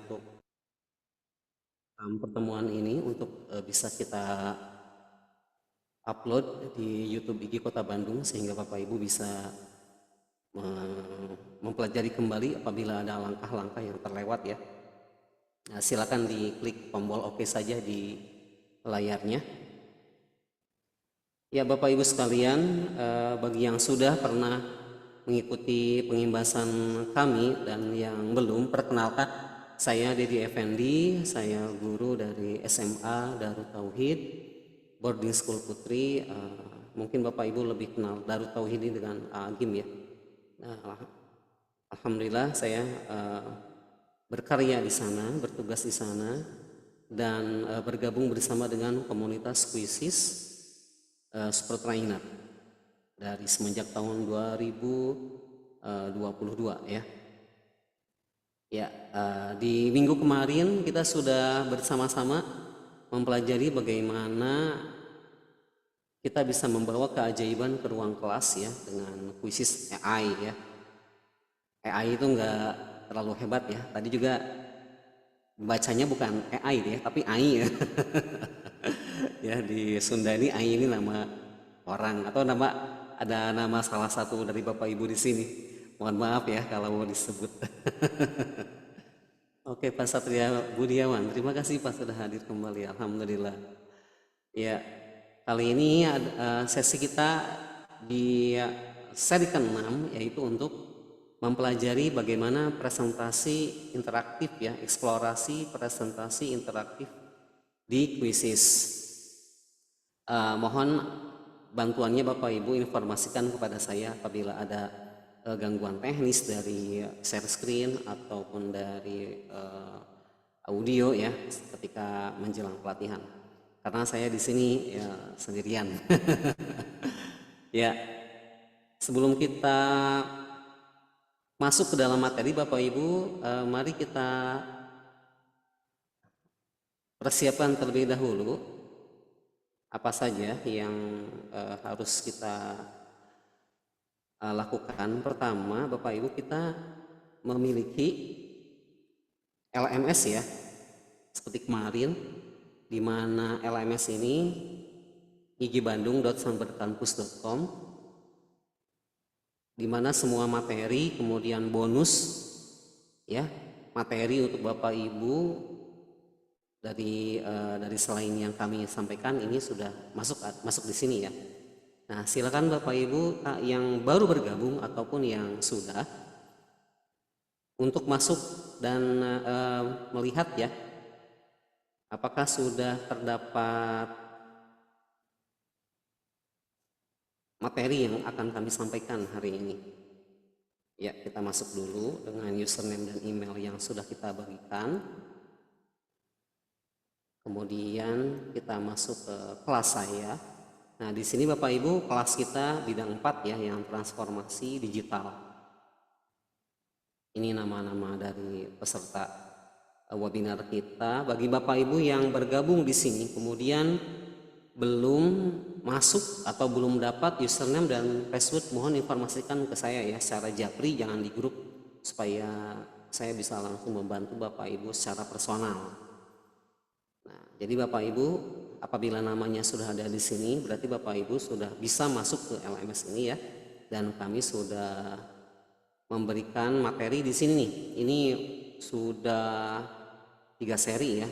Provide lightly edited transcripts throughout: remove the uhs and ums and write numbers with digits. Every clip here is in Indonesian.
untuk pertemuan ini untuk bisa kita upload di YouTube IG Kota Bandung sehingga Bapak Ibu bisa mempelajari kembali apabila ada langkah-langkah yang terlewat ya. Nah, silakan diklik tombol oke saja di layarnya. Ya Bapak Ibu sekalian, bagi yang sudah pernah mengikuti pengimbasan kami dan yang belum, perkenalkan saya Dedi Effendi, saya guru dari SMA Darut Tauhid Boarding School Putri. Mungkin Bapak Ibu lebih kenal Darut Tauhid ini dengan Agim ya. Nah, alhamdulillah saya berkarya di sana, bertugas di sana, dan bergabung bersama dengan komunitas Kuisis Super Trainer dari semenjak tahun 2022 ya. Ya, di minggu kemarin kita sudah bersama-sama mempelajari bagaimana kita bisa membawa keajaiban ke ruang kelas ya dengan kuisis AI ya. AI itu enggak terlalu hebat ya. Tadi juga bacanya bukan AI ya, tapi AI ya. Ya di Sunda ini AI ini nama orang atau ada nama salah satu dari Bapak Ibu di sini. Mohon maaf ya kalau mau disebut. Oke Pak Satria Budiawan, terima kasih Pak sudah hadir kembali. Alhamdulillah. Ya, kali ini sesi kita di seri ke-6 yaitu untuk mempelajari bagaimana presentasi interaktif ya, eksplorasi presentasi interaktif di Quizzes. Mohon bantuannya Bapak Ibu informasikan kepada saya apabila ada gangguan teknis dari share screen ataupun dari audio ya ketika menjelang pelatihan. Karena saya di sini ya sendirian. Ya, sebelum kita masuk ke dalam materi Bapak Ibu, mari kita persiapkan terlebih dahulu apa saja yang harus kita lakukan. Pertama, Bapak Ibu, kita memiliki LMS ya, seperti kemarin, di mana LMS ini igbandung.samberkampus.com, di mana semua materi, kemudian bonus ya, materi untuk Bapak Ibu dari selain yang kami sampaikan ini sudah masuk di sini ya. Nah, silakan Bapak Ibu yang baru bergabung ataupun yang sudah untuk masuk dan melihat ya apakah sudah terdapat materi yang akan kami sampaikan hari ini. Ya, kita masuk dulu dengan username dan email yang sudah kita bagikan. Kemudian kita masuk ke kelas saya. Nah, di sini Bapak Ibu kelas kita bidang 4 ya, yang transformasi digital. Ini nama-nama dari peserta webinar kita. Bagi Bapak Ibu yang bergabung di sini kemudian belum masuk atau belum dapat username dan password, mohon informasikan ke saya ya secara japri, jangan di grup, supaya saya bisa langsung membantu Bapak Ibu secara personal. Nah, jadi Bapak Ibu apabila namanya sudah ada di sini berarti Bapak Ibu sudah bisa masuk ke LMS ini ya, dan kami sudah memberikan materi di sini nih. Ini sudah 3 seri ya.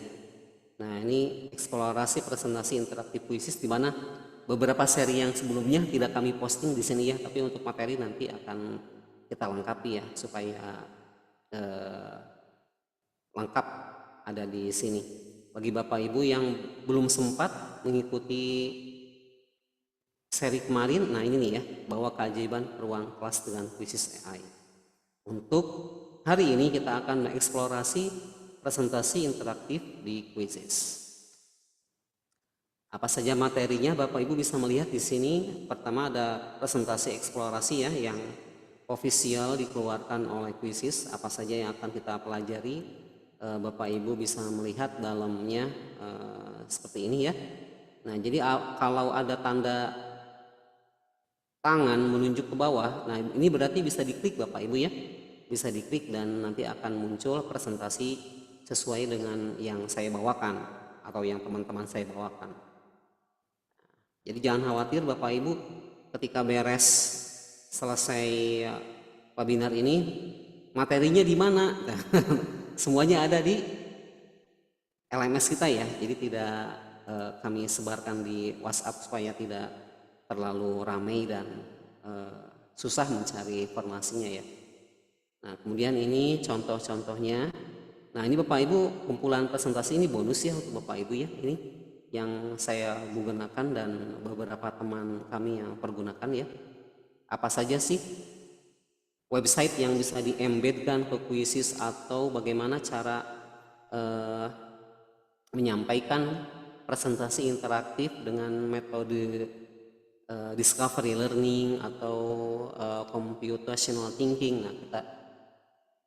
Nah, ini eksplorasi presentasi interaktif kuisis, di mana beberapa seri yang sebelumnya tidak kami posting di sini ya, tapi untuk materi nanti akan kita lengkapi ya supaya lengkap ada di sini. Bagi Bapak Ibu yang belum sempat mengikuti seri kemarin, nah ini nih ya, bawa keajaiban ruang kelas dengan kuisis AI. Untuk hari ini kita akan mengeksplorasi presentasi interaktif di Quizzes. Apa saja materinya Bapak Ibu bisa melihat di sini. Pertama ada presentasi eksplorasi ya yang official dikeluarkan oleh Quizzes. Apa saja yang akan kita pelajari, Bapak Ibu bisa melihat dalamnya seperti ini ya. Nah, jadi kalau ada tanda tangan menunjuk ke bawah, nah ini berarti bisa diklik Bapak Ibu ya. Bisa diklik dan nanti akan muncul presentasi sesuai dengan yang saya bawakan atau yang teman-teman saya bawakan. Jadi jangan khawatir Bapak Ibu, ketika beres selesai webinar ini, materinya di mana? Semuanya ada di LMS kita ya. Jadi tidak kami sebarkan di WhatsApp supaya tidak terlalu ramai dan susah mencari informasinya ya. Nah, kemudian ini contoh-contohnya. Nah, ini Bapak Ibu, kumpulan presentasi ini bonus ya untuk Bapak Ibu ya. Ini yang saya gunakan dan beberapa teman kami yang pergunakan ya. Apa saja sih website yang bisa di-embedkan ke Quizzes atau bagaimana cara menyampaikan presentasi interaktif dengan metode discovery learning atau computational thinking. Nah, kita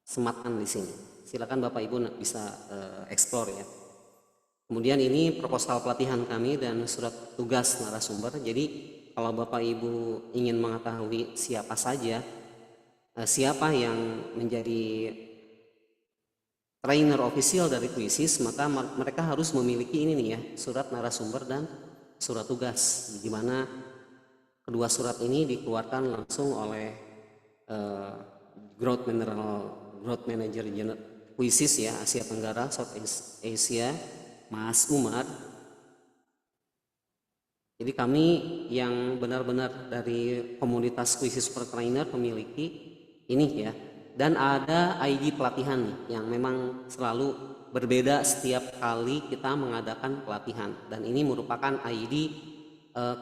sematkan di sini. Silakan Bapak Ibu bisa explore ya. Kemudian ini proposal pelatihan kami dan surat tugas narasumber. Jadi kalau Bapak Ibu ingin mengetahui siapa saja, siapa yang menjadi trainer official dari Quizzes, maka mereka harus memiliki ini nih ya, surat narasumber dan surat tugas, di mana kedua surat ini dikeluarkan langsung oleh Growth Manager Quizzes ya, Asia Tenggara, South Asia, Mas Umar. Jadi kami yang benar-benar dari komunitas Quizzes per Trainer memiliki ini ya. Dan ada ID pelatihan nih yang memang selalu berbeda setiap kali kita mengadakan pelatihan. Dan ini merupakan ID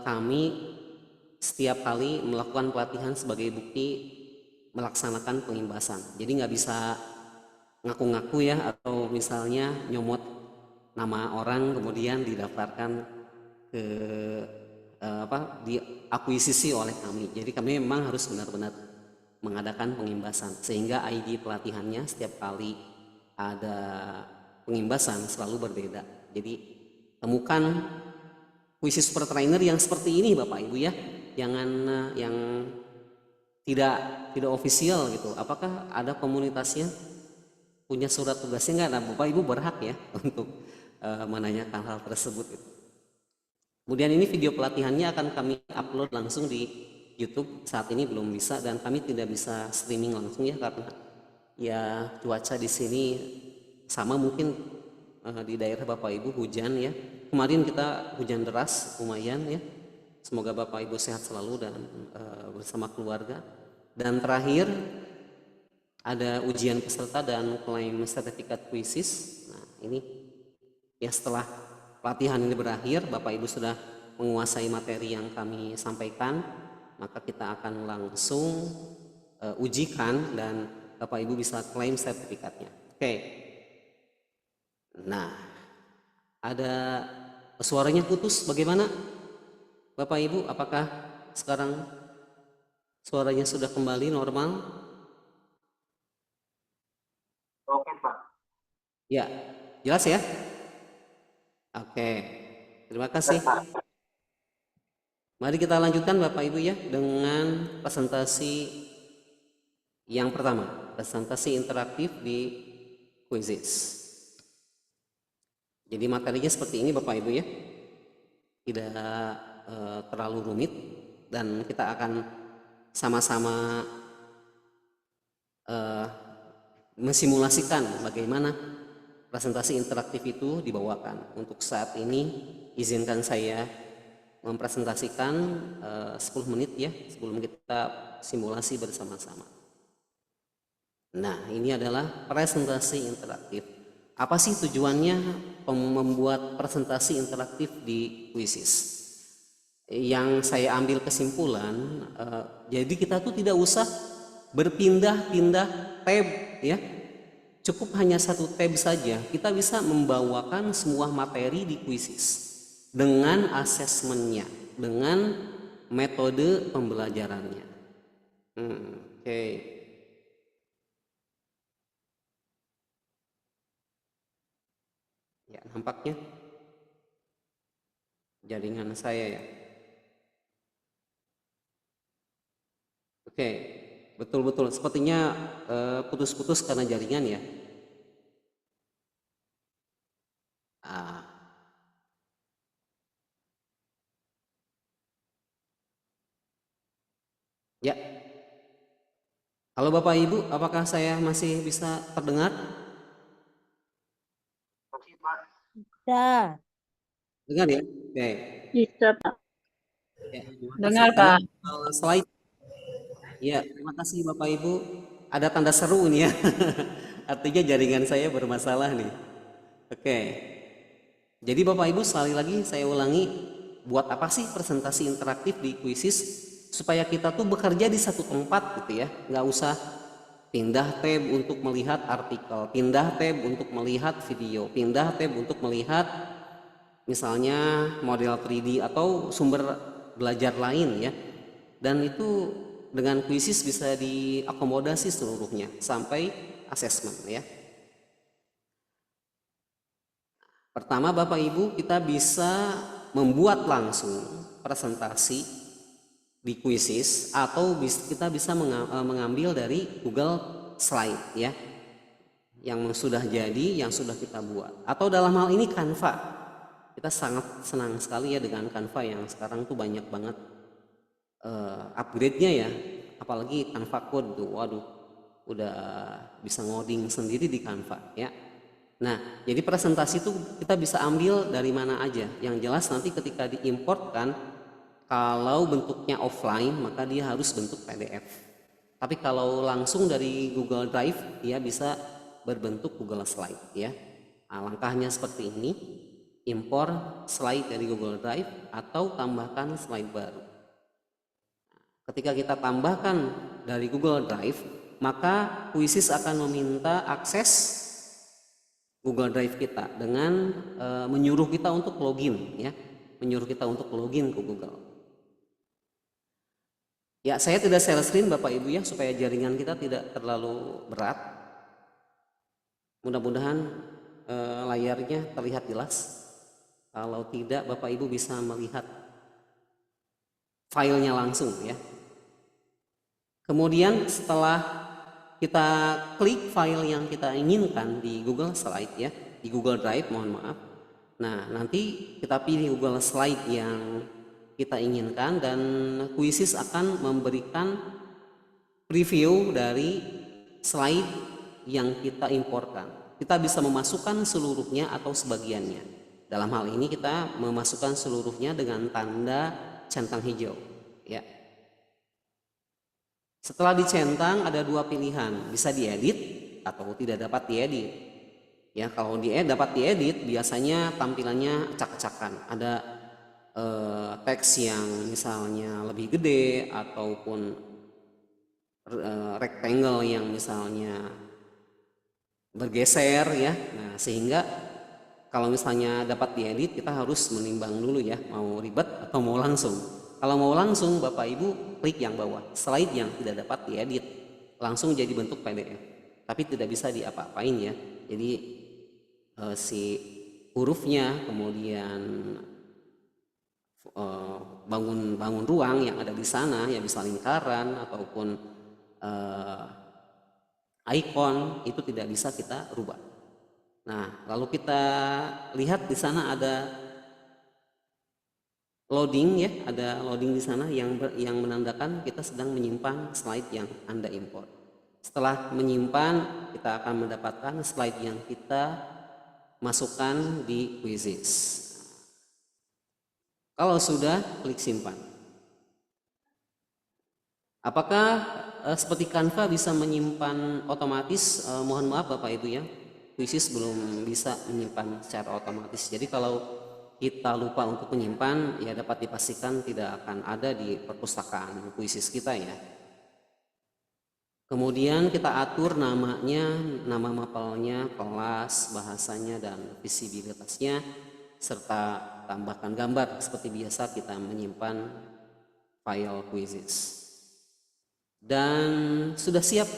kami setiap kali melakukan pelatihan sebagai bukti melaksanakan pengimbasan. Jadi nggak bisa ngaku-ngaku ya, atau misalnya nyomot nama orang kemudian didaftarkan ke diakuisisi oleh kami. Jadi kami memang harus benar-benar mengadakan pengimbasan, sehingga ID pelatihannya setiap kali ada pengimbasan selalu berbeda. Jadi temukan Quizzes per Trainer yang seperti ini Bapak Ibu ya, jangan yang tidak official gitu. Apakah ada komunitasnya punya surat tugasnya nggak? Nah, Bapak Ibu berhak ya untuk menanyakan hal tersebut gitu. Kemudian ini video pelatihannya akan kami upload langsung di YouTube. Saat ini belum bisa dan kami tidak bisa streaming langsung ya, karena ya cuaca di sini sama mungkin di daerah Bapak Ibu hujan ya. Kemarin kita hujan deras lumayan ya. Semoga Bapak Ibu sehat selalu dan bersama keluarga. Dan terakhir ada ujian peserta dan klaim sertifikat Quizzes. Nah, ini ya setelah pelatihan ini berakhir, Bapak Ibu sudah menguasai materi yang kami sampaikan, maka kita akan langsung ujikan dan Bapak Ibu bisa klaim sertifikatnya. Oke. Nah, ada suaranya putus, bagaimana Bapak Ibu? Apakah sekarang suaranya sudah kembali normal? Oke Pak. Ya, jelas ya? Oke, terima kasih. Mari kita lanjutkan Bapak Ibu ya dengan presentasi yang pertama, presentasi interaktif di Quizzes. Jadi materinya seperti ini Bapak Ibu ya, tidak terlalu rumit dan kita akan sama-sama mensimulasikan bagaimana presentasi interaktif itu dibawakan. Untuk saat ini izinkan saya mempresentasikan 10 menit ya sebelum kita simulasi bersama-sama. Nah, ini adalah presentasi interaktif. Apa sih tujuannya membuat presentasi interaktif di Quizzes? Yang saya ambil kesimpulan, jadi kita tuh tidak usah berpindah-pindah tab ya. Cukup hanya satu tab saja, kita bisa membawakan semua materi di Quizzes dengan asesmennya, dengan metode pembelajarannya. Oke. Ya, nampaknya jaringan saya ya. Oke, betul-betul. Sepertinya putus-putus karena jaringan ya. Ah, ya. Halo Bapak Ibu, apakah saya masih bisa terdengar? Masih, Pak. Ya, Dengar ya? Oke. Bisa, Pak. Ya, terima kasih. Dengar, Karena Pak. slide. Ya, terima kasih Bapak Ibu. Ada tanda seru nih ya. Artinya jaringan saya bermasalah nih. Oke. Jadi Bapak Ibu sekali lagi saya ulangi, buat apa sih presentasi interaktif di Quizzes? Supaya kita tuh bekerja di satu tempat gitu ya, nggak usah pindah tab untuk melihat artikel, pindah tab untuk melihat video, pindah tab untuk melihat misalnya model 3D atau sumber belajar lain ya. Dan itu dengan Quizzes bisa diakomodasi seluruhnya sampai asesmen ya. Pertama Bapak Ibu, kita bisa membuat langsung presentasi di Quizzes atau kita bisa mengambil dari Google Slide ya, yang sudah jadi, yang sudah kita buat. Atau dalam hal ini Canva. Kita sangat senang sekali ya dengan Canva yang sekarang tuh banyak banget upgrade-nya ya. Apalagi Canva Code tuh, waduh, udah bisa ngoding sendiri di Canva ya. Nah, jadi presentasi itu kita bisa ambil dari mana aja. Yang jelas nanti ketika diimportkan, kalau bentuknya offline, maka dia harus bentuk PDF. Tapi kalau langsung dari Google Drive, dia bisa berbentuk Google Slide ya. Nah, langkahnya seperti ini, impor slide dari Google Drive atau tambahkan slide baru. Ketika kita tambahkan dari Google Drive, maka Quizzes akan meminta akses Google Drive kita dengan menyuruh kita untuk login ya, menyuruh kita untuk login ke Google. Ya, saya tidak share screen Bapak Ibu ya supaya jaringan kita tidak terlalu berat. Mudah-mudahan layarnya terlihat jelas. Kalau tidak Bapak Ibu bisa melihat filenya langsung ya. Kemudian setelah kita klik file yang kita inginkan di Google Slide ya, di Google Drive mohon maaf. Nah, nanti kita pilih Google Slide yang kita inginkan dan Quizzes akan memberikan preview dari slide yang kita imporkan. Kita bisa memasukkan seluruhnya atau sebagiannya. Dalam hal ini kita memasukkan seluruhnya dengan tanda centang hijau ya. Setelah dicentang ada dua pilihan, bisa diedit atau tidak dapat diedit. Ya, kalau dapat diedit biasanya tampilannya acak-acakan. Ada teks yang misalnya lebih gede ataupun rectangle yang misalnya bergeser ya. Nah, sehingga kalau misalnya dapat diedit kita harus menimbang dulu ya, mau ribet atau mau langsung. Kalau mau langsung Bapak Ibu klik yang bawah, slide yang tidak dapat diedit, langsung jadi bentuk PDF. Tapi tidak bisa diapa-apain ya. Jadi si hurufnya, kemudian bangun ruang yang ada di sana, ya bisa lingkaran ataupun icon, itu tidak bisa kita rubah. Nah, lalu kita lihat di sana ada loading ya, ada loading di sana yang menandakan kita sedang menyimpan slide yang Anda import. Setelah menyimpan, kita akan mendapatkan slide yang kita masukkan di Quizzes. Kalau sudah, klik simpan. Apakah seperti Canva bisa menyimpan otomatis? Mohon maaf Bapak Ibu ya, Quizzes belum bisa menyimpan secara otomatis. Jadi kalau kita lupa untuk menyimpan, ya dapat dipastikan tidak akan ada di perpustakaan Quizzes kita ya. Kemudian kita atur namanya, nama mapelnya, kelas, bahasanya, dan visibilitasnya, serta tambahkan gambar seperti biasa kita menyimpan file Quizzes. Dan sudah siap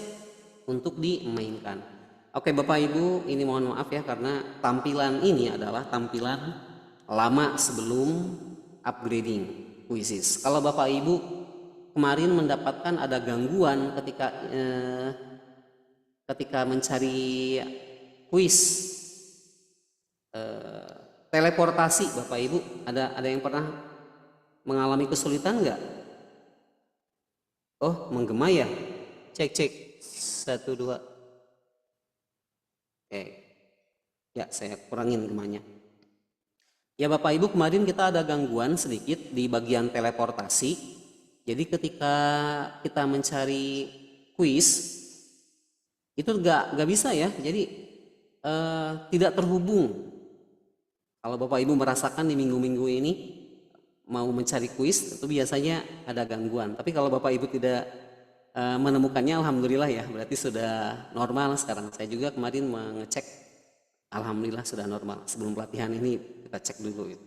untuk dimainkan. Oke Bapak Ibu, ini mohon maaf ya karena tampilan ini adalah tampilan lama sebelum upgrading Quizzes. Kalau Bapak Ibu kemarin mendapatkan ada gangguan ketika mencari quiz teleportasi Bapak Ibu, ada yang pernah mengalami kesulitan nggak? Oh, menggema ya? Cek 1 2. Oke. Ya, saya kurangin gemanya. Ya Bapak Ibu, kemarin kita ada gangguan sedikit di bagian teleportasi. Jadi ketika kita mencari kuis itu nggak bisa ya. Jadi tidak terhubung. Kalau Bapak Ibu merasakan di minggu-minggu ini mau mencari kuis itu biasanya ada gangguan. Tapi kalau Bapak Ibu tidak menemukannya, alhamdulillah ya, berarti sudah normal sekarang. Saya juga kemarin mengecek, alhamdulillah sudah normal. Sebelum pelatihan ini kita cek dulu itu.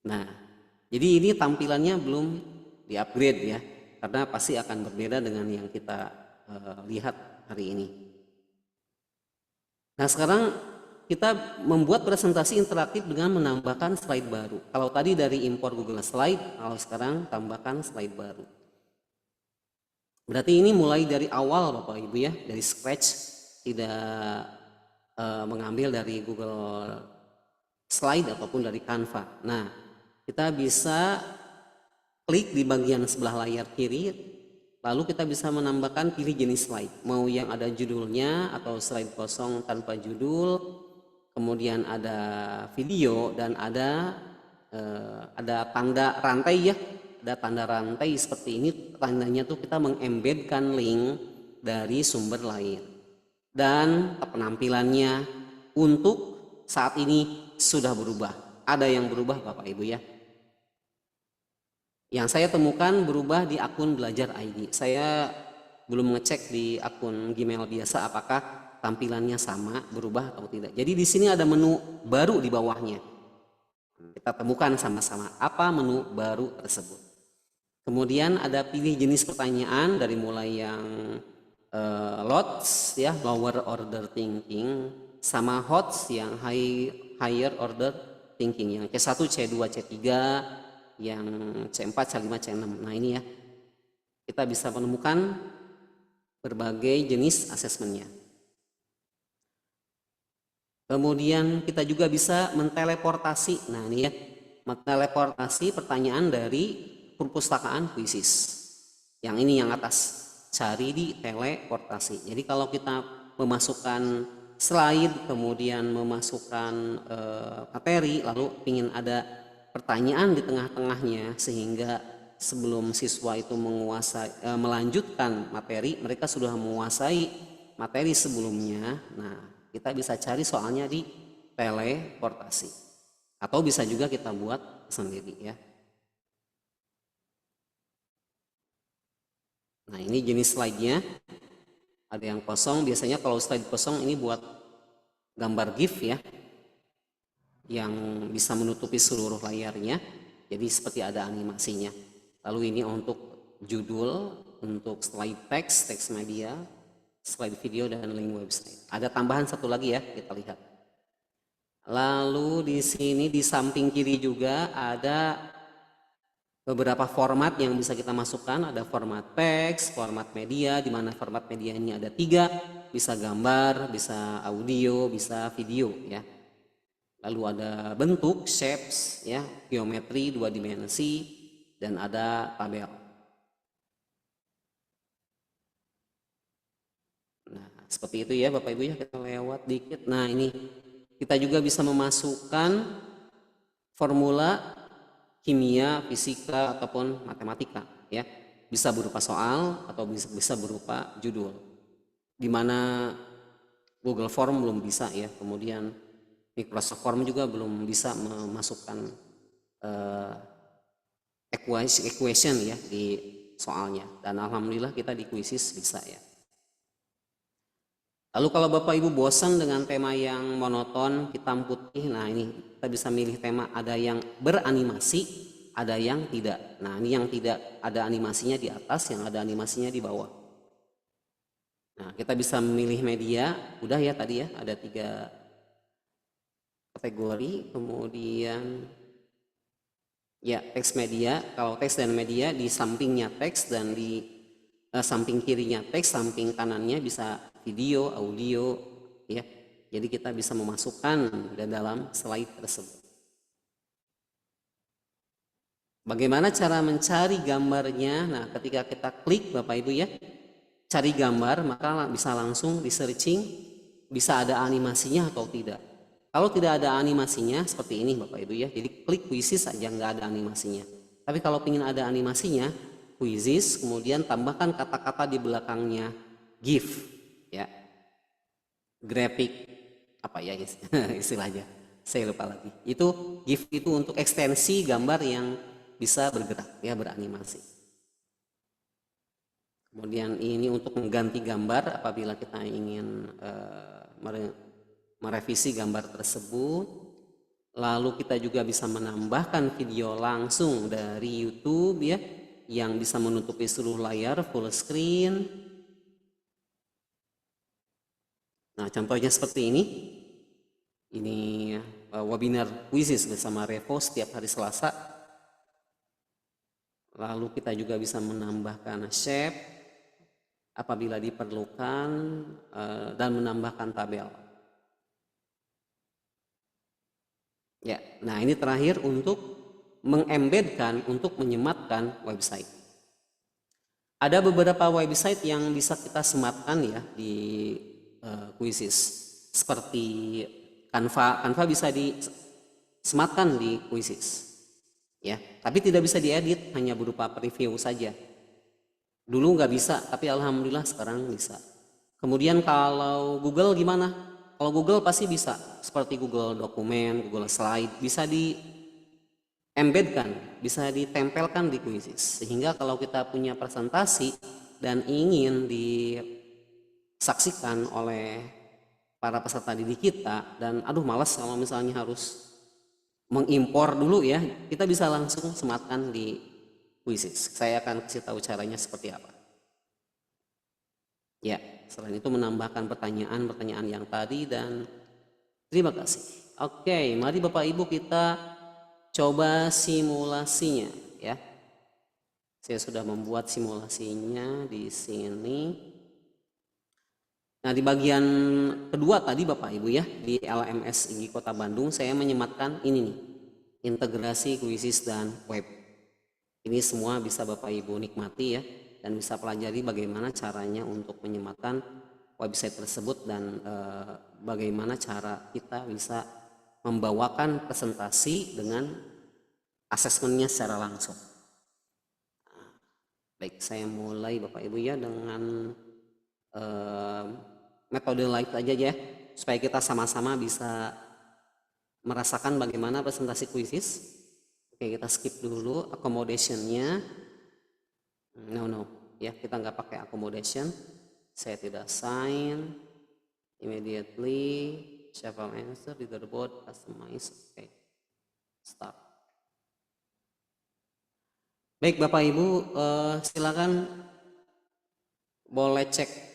Nah, jadi ini tampilannya belum di-upgrade ya, karena pasti akan berbeda dengan yang kita lihat hari ini. Nah, sekarang kita membuat presentasi interaktif dengan menambahkan slide baru. Kalau tadi dari import Google Slide, kalau sekarang tambahkan slide baru. Berarti ini mulai dari awal Bapak Ibu ya, dari scratch, tidak mengambil dari Google Slide ataupun dari Canva. Nah, kita bisa klik di bagian sebelah layar kiri, lalu kita bisa menambahkan pilih jenis slide, mau yang ada judulnya atau slide kosong tanpa judul, kemudian ada video dan ada tanda rantai ya, ada tanda rantai seperti ini. Tandanya tuh kita mengembedkan link dari sumber lain, dan penampilannya untuk saat ini sudah berubah. Ada yang berubah Bapak Ibu ya. Yang saya temukan berubah di akun Belajar ID. Saya belum ngecek di akun Gmail biasa apakah tampilannya sama, berubah atau tidak. Jadi di sini ada menu baru di bawahnya. Kita temukan sama-sama apa menu baru tersebut. Kemudian ada pilih jenis pertanyaan dari mulai yang lots ya, lower order thinking, sama HOTS yang higher order thinking, yang C1, C2, C3, yang C4, C5, C6. Nah ini ya, kita bisa menemukan berbagai jenis asesmennya. Kemudian kita juga bisa menteleportasi. Nah ini ya, menteleportasi pertanyaan dari perpustakaan Quizizz. Yang ini yang atas, cari di teleportasi. Jadi kalau kita memasukkan slide, kemudian memasukkan materi, lalu ingin ada pertanyaan di tengah-tengahnya, sehingga sebelum siswa itu melanjutkan materi, mereka sudah menguasai materi sebelumnya. Nah, kita bisa cari soalnya di teleportasi, atau bisa juga kita buat sendiri ya. Nah, ini jenis slide-nya. Ada yang kosong, biasanya kalau slide kosong ini buat gambar GIF ya, yang bisa menutupi seluruh layarnya, jadi seperti ada animasinya. Lalu ini untuk judul, untuk slide teks media, slide video, dan link website. Ada tambahan satu lagi ya, kita lihat. Lalu di sini di samping kiri juga ada beberapa format yang bisa kita masukkan. Ada format teks, format media, di mana format media ini ada 3, bisa gambar, bisa audio, bisa video ya. Lalu ada bentuk, shapes ya, geometri 2 dimensi, dan ada tabel. Nah, seperti itu ya Bapak Ibu ya, kita lewat dikit. Nah, ini kita juga bisa memasukkan formula kimia, fisika, ataupun matematika ya. Bisa berupa soal atau bisa berupa judul. Dimana Google Form belum bisa ya, kemudian Microsoft Form juga belum bisa memasukkan equation ya di soalnya, dan alhamdulillah kita di Quizizz bisa ya. Lalu kalau Bapak Ibu bosan dengan tema yang monoton, hitam putih, nah ini kita bisa milih tema, ada yang beranimasi, ada yang tidak. Nah ini yang tidak ada animasinya di atas, yang ada animasinya di bawah. Nah kita bisa memilih media, udah ya tadi ya, ada 3 kategori. Kemudian ya, teks media. Kalau teks dan media, di sampingnya teks, dan di samping kirinya teks, samping kanannya bisa video, audio ya. Jadi kita bisa memasukkan ke dalam slide tersebut. Bagaimana cara mencari gambarnya? Nah, ketika kita klik Bapak Ibu ya, cari gambar, maka bisa langsung di searching, bisa ada animasinya atau tidak. Kalau tidak ada animasinya seperti ini Bapak Ibu ya, jadi klik Quizzes saja nggak ada animasinya. Tapi kalau ingin ada animasinya, Quizzes kemudian tambahkan kata-kata di belakangnya GIF ya, graphic apa ya istilahnya, saya lupa lagi. Itu GIF itu untuk ekstensi gambar yang bisa bergerak ya, beranimasi. Kemudian ini untuk mengganti gambar apabila kita ingin merevisi gambar tersebut. Lalu kita juga bisa menambahkan video langsung dari YouTube ya, yang bisa menutupi seluruh layar full screen. Nah, contohnya seperti ini. Ini webinar Quizzes bersama Revo setiap hari Selasa. Lalu kita juga bisa menambahkan shape apabila diperlukan dan menambahkan tabel. Ya, nah ini terakhir untuk mengembedkan, untuk menyematkan website. Ada beberapa website yang bisa kita sematkan ya di Quizzes, seperti Canva. Canva bisa disematkan di Quizzes. Ya, tapi tidak bisa diedit, hanya berupa preview saja. Dulu nggak bisa, tapi alhamdulillah sekarang bisa. Kemudian kalau Google gimana? Kalau Google pasti bisa, seperti Google Dokumen, Google Slide, bisa di-embedkan, bisa ditempelkan di Quizzes. Sehingga kalau kita punya presentasi dan ingin disaksikan oleh para peserta didik kita, dan aduh malas kalau misalnya harus mengimpor dulu ya, kita bisa langsung sematkan di Quizzes. Saya akan kasih tahu caranya seperti apa. Ya, selain itu menambahkan pertanyaan-pertanyaan yang tadi, dan terima kasih. Oke, mari Bapak Ibu kita coba simulasinya ya. Saya sudah membuat simulasinya di sini. Nah, di bagian kedua tadi Bapak Ibu ya, di LMS IGI Kota Bandung, saya menyematkan ini nih, integrasi Quizzes dan web. Ini semua bisa Bapak Ibu nikmati ya, dan bisa pelajari bagaimana caranya untuk menyematkan website tersebut, dan bagaimana cara kita bisa membawakan presentasi dengan asesmennya secara langsung. Baik, saya mulai Bapak Ibu ya dengan metode live aja ya, supaya kita sama-sama bisa merasakan bagaimana presentasi Quizzes. Oke, kita skip dulu accommodationnya. No ya, kita nggak pakai accommodation. Saya tidak sign immediately, shuffle answer, leaderboard, customize. Oke, start. Baik Bapak Ibu, silakan boleh cek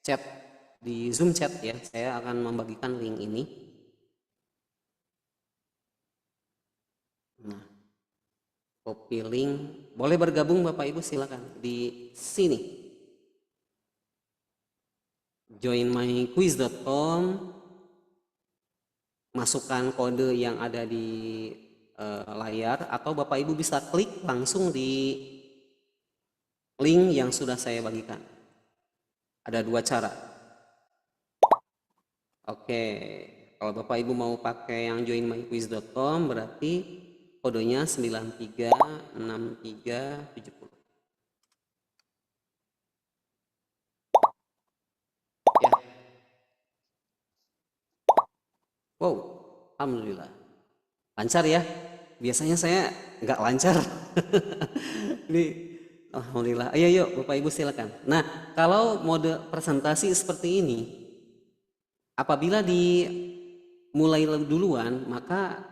chat di Zoom chat ya. Saya akan membagikan link ini. Nah, copy link, boleh bergabung Bapak Ibu, silakan di sini. joinmyquiz.com, masukkan kode yang ada di layar, atau Bapak Ibu bisa klik langsung di link yang sudah saya bagikan. Ada dua cara. Oke, kalau Bapak Ibu mau pakai yang joinmyquiz.com, berarti kodenya 936370. Ya. Wow, alhamdulillah. Lancar ya. Biasanya saya nggak lancar. Ini alhamdulillah. Ayo yuk Bapak Ibu silakan. Nah, kalau mode presentasi seperti ini, apabila dimulai lebih duluan, maka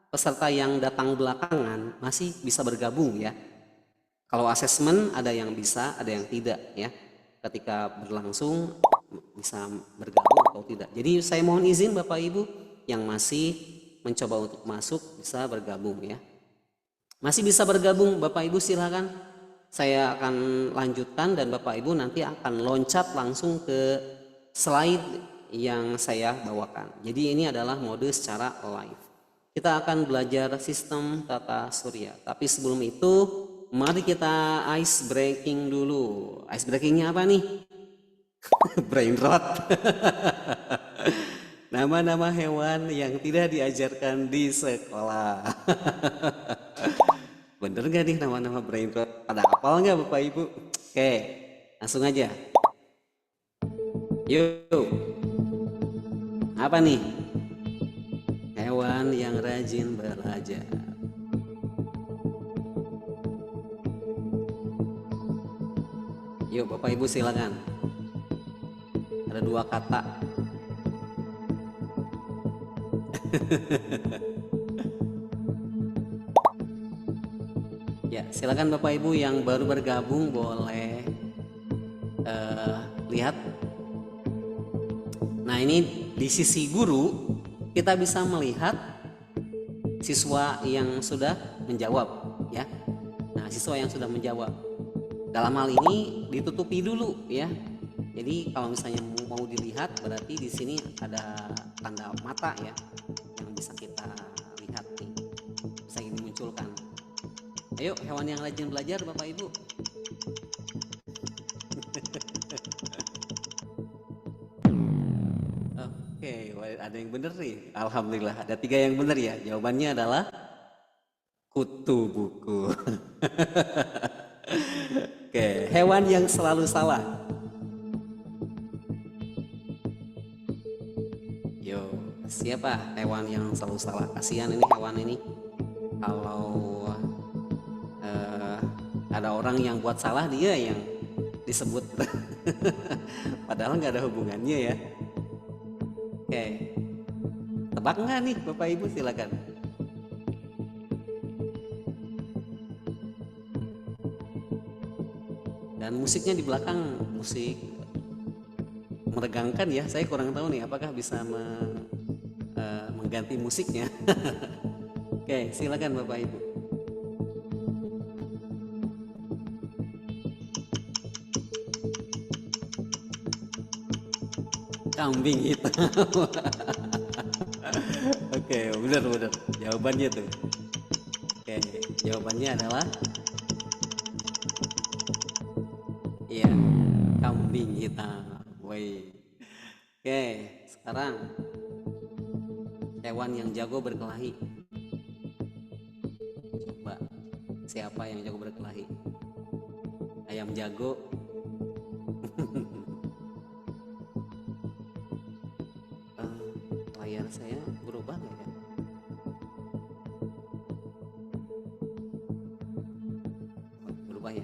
peserta yang datang belakangan masih bisa bergabung ya. Kalau asesmen ada yang bisa, ada yang tidak ya. Ketika berlangsung bisa bergabung atau tidak. Jadi saya mohon izin Bapak Ibu yang masih mencoba untuk masuk bisa bergabung ya. Masih bisa bergabung Bapak Ibu silakan. Saya akan lanjutkan dan Bapak Ibu nanti akan loncat langsung ke slide yang saya bawakan. Jadi ini adalah mode secara live. kita akan belajar sistem tata surya. Tapi sebelum itu, mari kita ice breaking dulu. Ice breakingnya apa nih? Brain rot. Nama-nama hewan yang tidak diajarkan di sekolah. Bener gak nih nama-nama brain rot? Pada hafal nggak Bapak Ibu? Oke, langsung aja. Yuk, apa nih? Hewan yang rajin belajar. Yuk Bapak Ibu silakan. Ada 2 kata. Ya, silakan Bapak Ibu yang baru bergabung boleh lihat. Nah, ini di sisi guru kita bisa melihat siswa yang sudah menjawab, ya. Nah, siswa yang sudah menjawab. Dalam hal ini ditutupi dulu, ya. Jadi kalau misalnya mau dilihat berarti di sini ada tanda mata, ya, yang bisa kita lihat nih, bisa dimunculkan. Ayo hewan yang rajin belajar Bapak Ibu. Oke, ada yang benar nih. Alhamdulillah ada 3 yang benar ya. Jawabannya adalah kutu buku. Oke, hewan yang selalu salah. Yo, siapa hewan yang selalu salah? Kasihan ini hewan ini. Kalau ada orang yang buat salah, dia yang disebut. Padahal nggak ada hubungannya, ya. Oke, tebak nggak nih Bapak Ibu? Silakan. Dan musiknya di belakang musik meregangkan, ya. Saya kurang tahu nih apakah bisa mengganti musiknya. Oke, silakan Bapak Ibu. Kambing hitam. Oke, benar. Jawabannya tuh. Oke, jawabannya adalah iya, kambing hitam. Woi. Oke, sekarang hewan yang jago berkelahi. Coba, siapa yang jago berkelahi? Ayam jago. Layar saya berubah nggak ya? Berubah ya?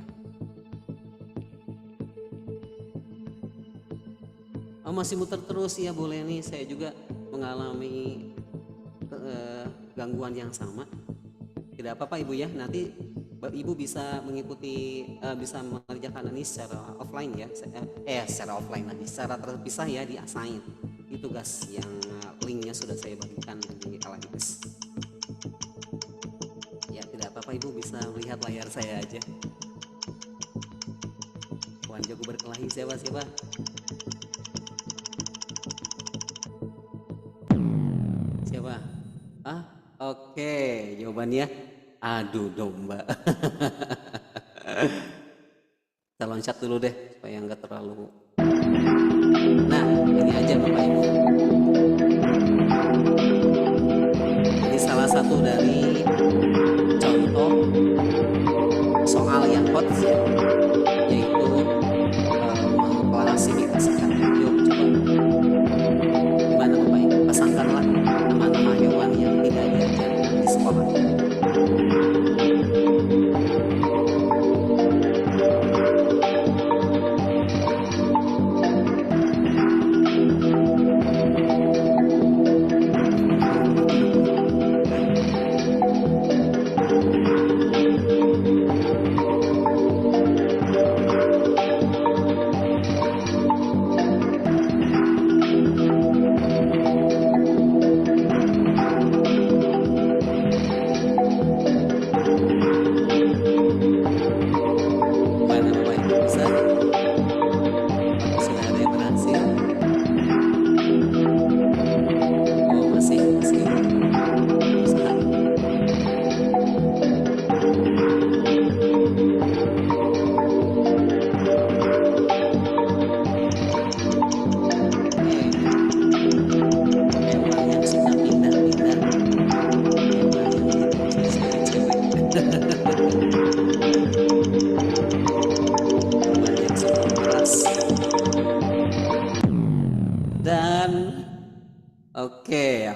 Oh, masih muter terus ya, boleh nih. Saya juga mengalami gangguan yang sama. Tidak apa-apa Ibu ya. Nanti Ibu bisa mengikuti, bisa mengerjakan ini secara offline ya. Secara offline lagi, secara terpisah ya, di assign. Itu tugas yang linknya sudah saya bagikan di LMS. Ya, tidak apa-apa Ibu bisa melihat layar saya aja. Hewan jago berkelahi siapa? Siapa? Oke, jawabannya adu domba. Kita loncat dulu deh supaya nggak terlalu. Nah, ini aja Bapak Ibu. Ini salah satu dari contoh soal yang hot ya, yaitu mengklasifikasikan. Yuk coba. Gimana Bapak Ibu? Pasangkanlah nama-nama hewan yang tidak diajarkan di sekolah.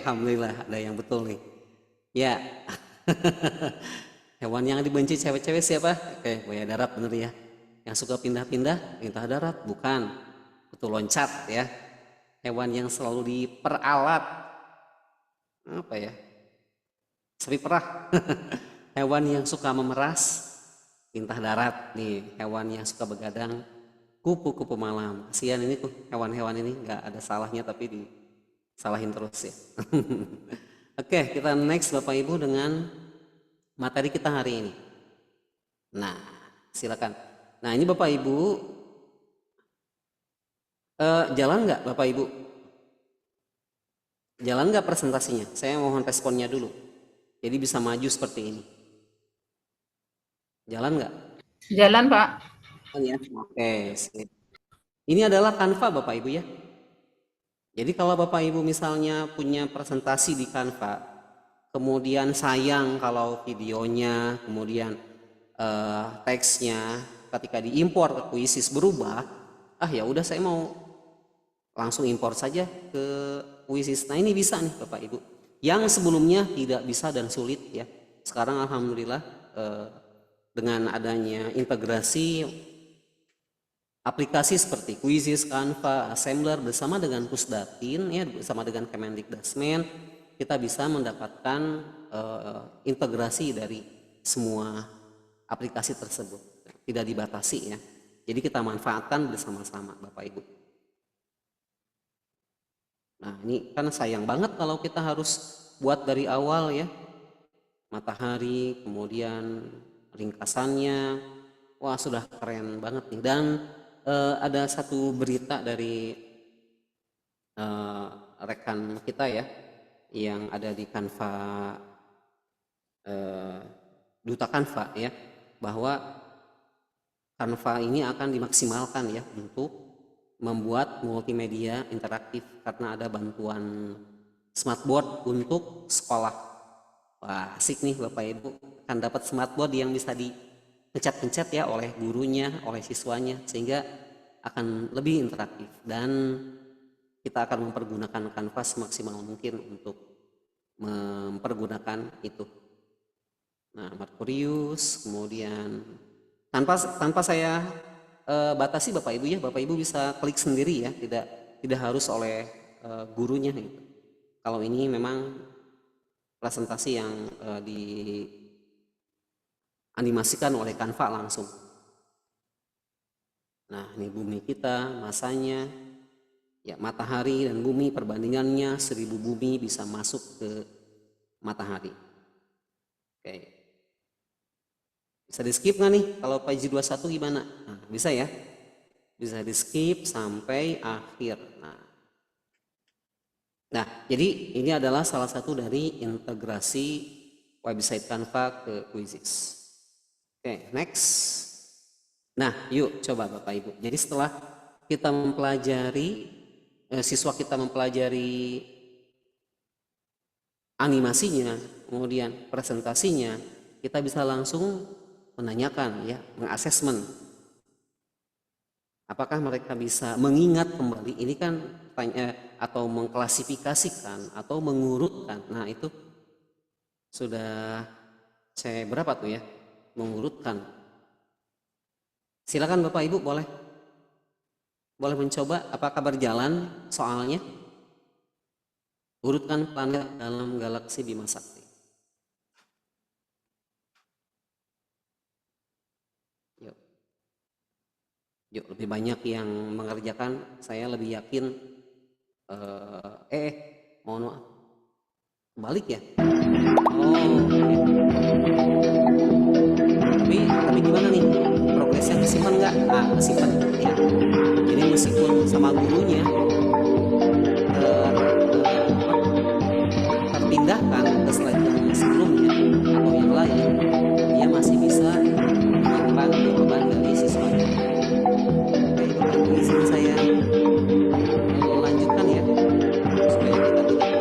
alhamdulillah ada yang betul nih. Ya, hewan yang dibenci cewek-cewek siapa? Oke, buaya darat bener ya. Yang suka pindah-pindah, pindah darat, bukan. Betul loncat ya. Hewan yang selalu diperalat, apa ya? Sapi perah. Hewan yang suka memeras, pintah darat nih. Hewan yang suka begadang, kupu-kupu malam. Kasihan ini tuh hewan-hewan ini nggak ada salahnya tapi disalahin terus ya. Oke, kita next Bapak Ibu dengan materi kita hari ini. Nah, silakan. Nah, ini Bapak Ibu jalan nggak Bapak Ibu? Jalan nggak presentasinya? Saya mohon responnya dulu. Jadi bisa maju seperti ini. Jalan nggak? Jalan, Pak. Oh ya. Oke, sip. Ini adalah Canva Bapak Ibu ya. Jadi kalau Bapak Ibu misalnya punya presentasi di Canva, kemudian sayang kalau videonya, kemudian teksnya ketika diimpor ke Quizzes berubah, ya udah saya mau langsung impor saja ke Quizzes. Nah ini bisa nih Bapak Ibu. Yang sebelumnya tidak bisa dan sulit ya. Sekarang alhamdulillah dengan adanya integrasi aplikasi seperti Quizzes, Canva, Assembler bersama dengan Pusdatin ya bersama dengan Kemendikdasmen kita bisa mendapatkan integrasi dari semua aplikasi tersebut. Tidak dibatasi ya. Jadi kita manfaatkan bersama-sama Bapak Ibu. Nah, ini kan sayang banget kalau kita harus buat dari awal ya. Matahari, kemudian ringkasannya. Wah, sudah keren banget nih. Dan ada satu berita dari rekan kita ya yang ada di Canva Duta Canva ya bahwa Canva ini akan dimaksimalkan ya untuk membuat multimedia interaktif karena ada bantuan smartboard untuk sekolah. Wah, asik nih Bapak Ibu akan dapat smartboard yang bisa dipencet-pencet ya oleh gurunya, oleh siswanya sehingga akan lebih interaktif dan kita akan mempergunakan Canva semaksimal mungkin untuk mempergunakan itu. Nah, Merkurius, kemudian tanpa saya batasi Bapak Ibu ya, Bapak Ibu bisa klik sendiri ya, tidak harus oleh gurunya gitu. Kalau ini memang presentasi yang dianimasikan oleh Canva langsung. Nah, ini bumi kita, masanya, ya matahari dan bumi perbandingannya 1000 bumi bisa masuk ke matahari. Oke. Bisa di skip nggak nih? Kalau page 21 gimana? Nah, bisa ya? Bisa di skip sampai akhir. Nah, jadi ini adalah salah satu dari integrasi website Canva ke Quizzes. Oke, next. Nah, yuk coba Bapak Ibu. Jadi setelah kita mempelajari, siswa kita mempelajari animasinya, kemudian presentasinya, kita bisa langsung menanyakan ya, mengasesmen. Apakah mereka bisa mengingat kembali? Ini kan atau mengklasifikasikan atau mengurutkan. Nah, itu sudah saya berapa tuh ya? Mengurutkan. Silakan Bapak Ibu boleh mencoba apakah berjalan soalnya? Urutkan planet dalam galaksi Bima Sakti. Yuk lebih banyak yang mengerjakan, saya lebih yakin. Mohon maaf, balik ya. Tapi gimana nih? Progresnya kesimpan nggak? Kesimpan ya. Jadi meskipun sama gurunya terpindahkan ke slide yang sebelumnya atau yang lain, dia masih bisa menyimpan jawaban dari siswanya. Oke, izin saya lanjutkan ya supaya kita tidak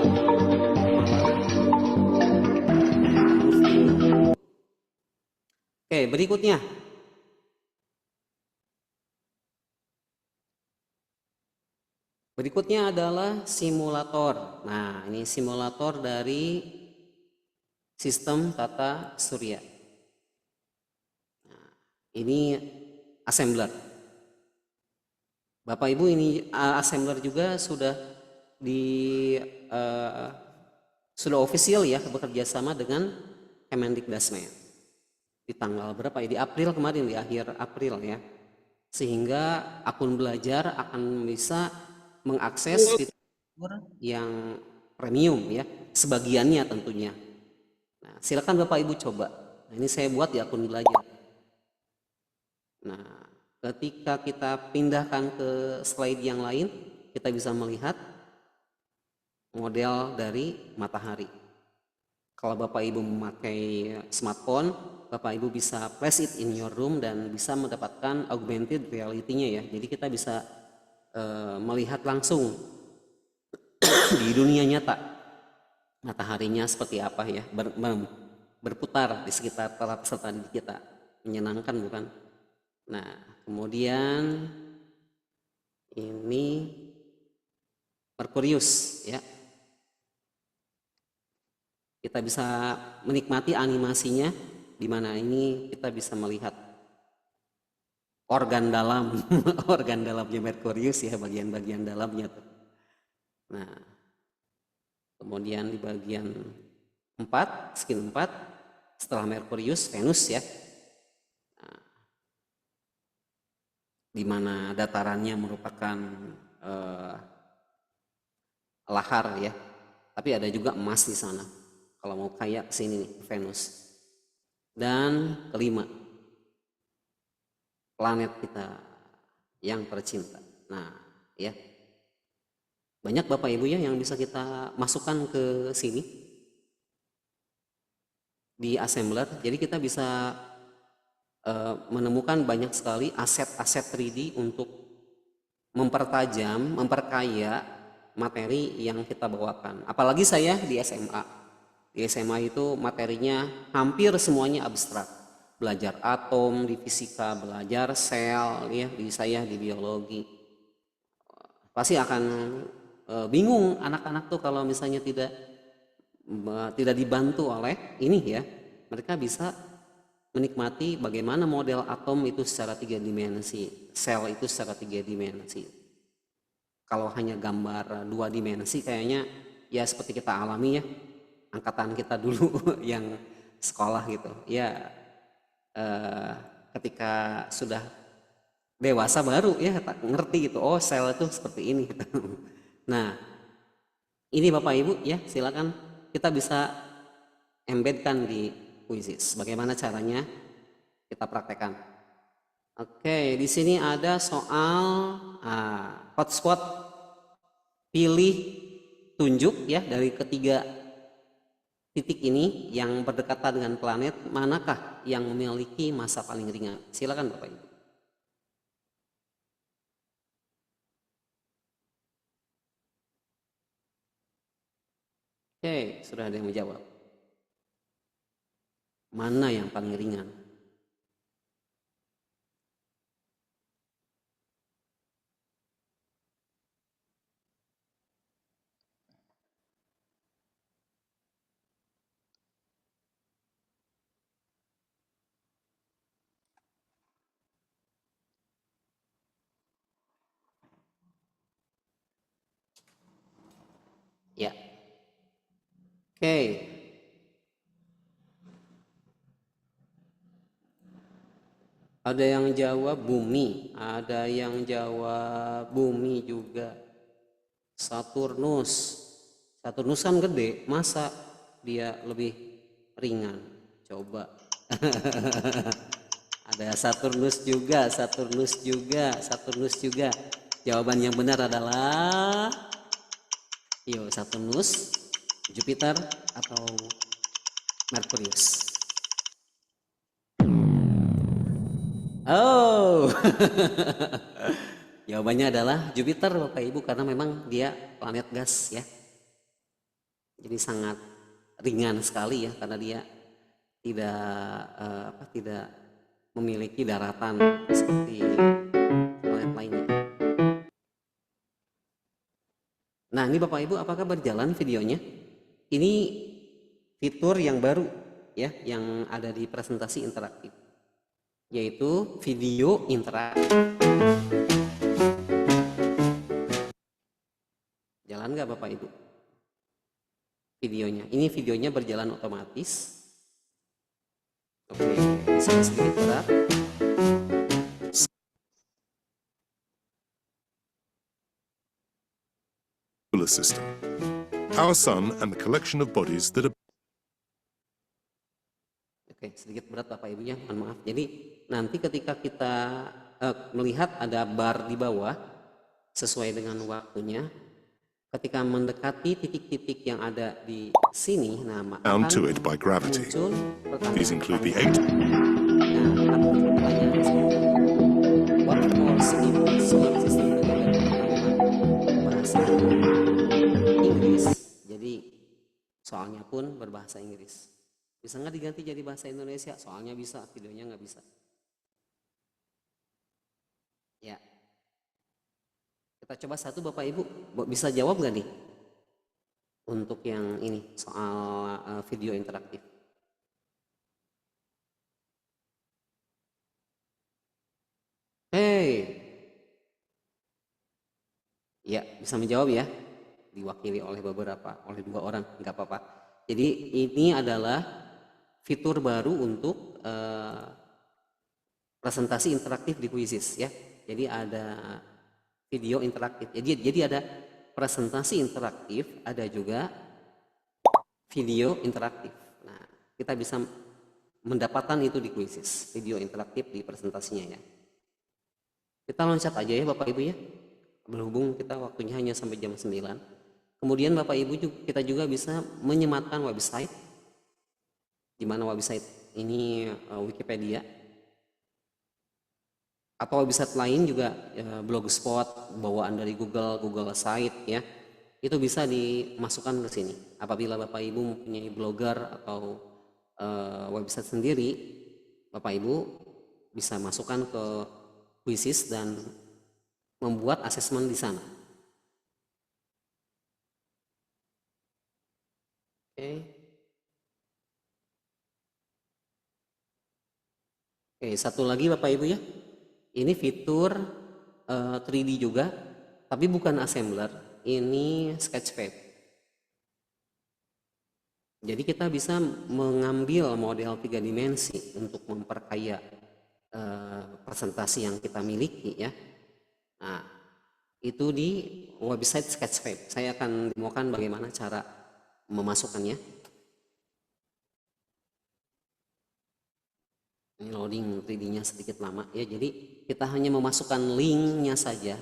Oke, berikutnya. Berikutnya adalah simulator. Nah, ini simulator dari sistem tata surya. Nah, ini assembler. Bapak Ibu, ini assembler juga sudah di sudah official ya bekerja sama dengan Kemendikbudristek di tanggal berapa ya, di April kemarin, di akhir April ya, sehingga akun belajar akan bisa mengakses fitur yang premium ya, sebagiannya tentunya. Nah, silakan Bapak Ibu coba. Nah, ini saya buat di akun belajar. Nah, ketika kita pindahkan ke slide yang lain, kita bisa melihat model dari matahari. Kalau Bapak Ibu memakai smartphone, Bapak Ibu bisa place it in your room dan bisa mendapatkan augmented reality-nya ya. Jadi kita bisa melihat langsung di dunia nyata mataharinya seperti apa ya, berputar di sekitar para peserta didik kita. Menyenangkan bukan? Nah, kemudian ini Merkurius ya. Kita bisa menikmati animasinya, di mana ini kita bisa melihat organ dalam organ dalamnya Merkurius ya, bagian-bagian dalamnya tuh. Nah, kemudian di bagian 4, skin 4, setelah Merkurius, Venus ya, nah, di mana datarannya merupakan lahar ya, tapi ada juga emas di sana. Kalau mau kaya kesini nih, Venus. Dan kelima, planet kita yang tercinta. Nah, ya. Banyak Bapak Ibu ya yang bisa kita masukkan ke sini di assembler. Jadi kita bisa menemukan banyak sekali aset-aset 3D untuk mempertajam, memperkaya materi yang kita bawakan. Apalagi saya di SMA. Di SMA itu materinya hampir semuanya abstrak. Belajar atom di fisika, belajar sel ya di saya di biologi. Pasti akan bingung anak-anak tuh kalau misalnya tidak dibantu oleh ini ya. Mereka bisa menikmati bagaimana model atom itu secara 3 dimensi, sel itu secara 3 dimensi. Kalau hanya gambar 2 dimensi kayaknya ya seperti kita alami ya, angkatan kita dulu yang sekolah gitu ya, ketika sudah dewasa baru ya tak ngerti gitu, oh sel itu seperti ini gitu. Nah, ini Bapak Ibu ya, silakan kita bisa embedkan di Quizzes. Bagaimana caranya? Kita praktekkan. Oke, di sini ada soal hotspot, pilih tunjuk ya dari ketiga titik ini yang berdekatan dengan planet, manakah yang memiliki massa paling ringan? Silakan Bapak Ibu. Oke, sudah ada yang menjawab. Mana yang paling ringan? Ya. Oke. Ada yang jawab bumi, ada yang jawab bumi juga. Saturnus. Saturnus kan gede, masa dia lebih ringan? Coba. Ada Saturnus juga, Saturnus juga, Saturnus juga. Jawaban yang benar adalah Saturnus, Jupiter atau Merkurius. Oh. Jawabannya adalah Jupiter Bapak Ibu, karena memang dia planet gas ya. Jadi sangat ringan sekali ya, karena dia tidak memiliki daratan seperti planet lainnya. Nah, ini Bapak Ibu apakah berjalan videonya? Ini fitur yang baru ya, yang ada di presentasi interaktif, yaitu video interaktif. Jalan nggak Bapak Ibu videonya? Ini videonya berjalan otomatis. Oke, bisa sedikit berat. Solar system. Our sun and the collection of bodies that are Oke, sedikit berat Bapak Ibunya, mohon maaf. Jadi nanti ketika kita melihat ada bar di bawah sesuai dengan waktunya, ketika mendekati titik-titik yang ada di sini, nah bound akan to it by gravity. muncul These include the pertanyaan. 8 Nah, akan muncul pertanyaan di sini. What course in solar system bahasa Inggris. Jadi soalnya pun berbahasa Inggris. Bisa nggak diganti jadi bahasa Indonesia? Soalnya bisa, videonya nggak bisa. Ya. Kita coba satu Bapak Ibu, bisa jawab nggak nih? Untuk yang ini, soal video interaktif. Hey. Ya, bisa menjawab ya. Diwakili oleh oleh 2 orang, nggak apa-apa. Jadi ini adalah fitur baru untuk presentasi interaktif di Quizzes ya. Jadi ada video interaktif. Jadi ada presentasi interaktif, ada juga video interaktif. Nah, kita bisa mendapatkan itu di Quizzes, video interaktif di presentasinya ya. Kita loncat aja ya Bapak Ibu ya. Berhubung kita waktunya hanya sampai jam 9. Kemudian Bapak Ibu kita juga bisa menyematkan website. Di mana website ini Wikipedia. Atau website lain juga Blogspot, bawaan dari Google Site ya. Itu bisa dimasukkan ke sini. Apabila Bapak Ibu mempunyai blogger atau website sendiri, Bapak Ibu bisa masukkan ke Quizzes dan membuat asesmen di sana. Oke, satu lagi Bapak Ibu ya. Ini fitur 3D juga, tapi bukan assembler. Ini Sketchpad. Jadi kita bisa mengambil model 3 dimensi untuk memperkaya presentasi yang kita miliki ya. Nah, itu di website Sketchpad. Saya akan demokan bagaimana cara memasukkannya. Ini loading 3D-nya sedikit lama ya. Jadi kita hanya memasukkan linknya saja.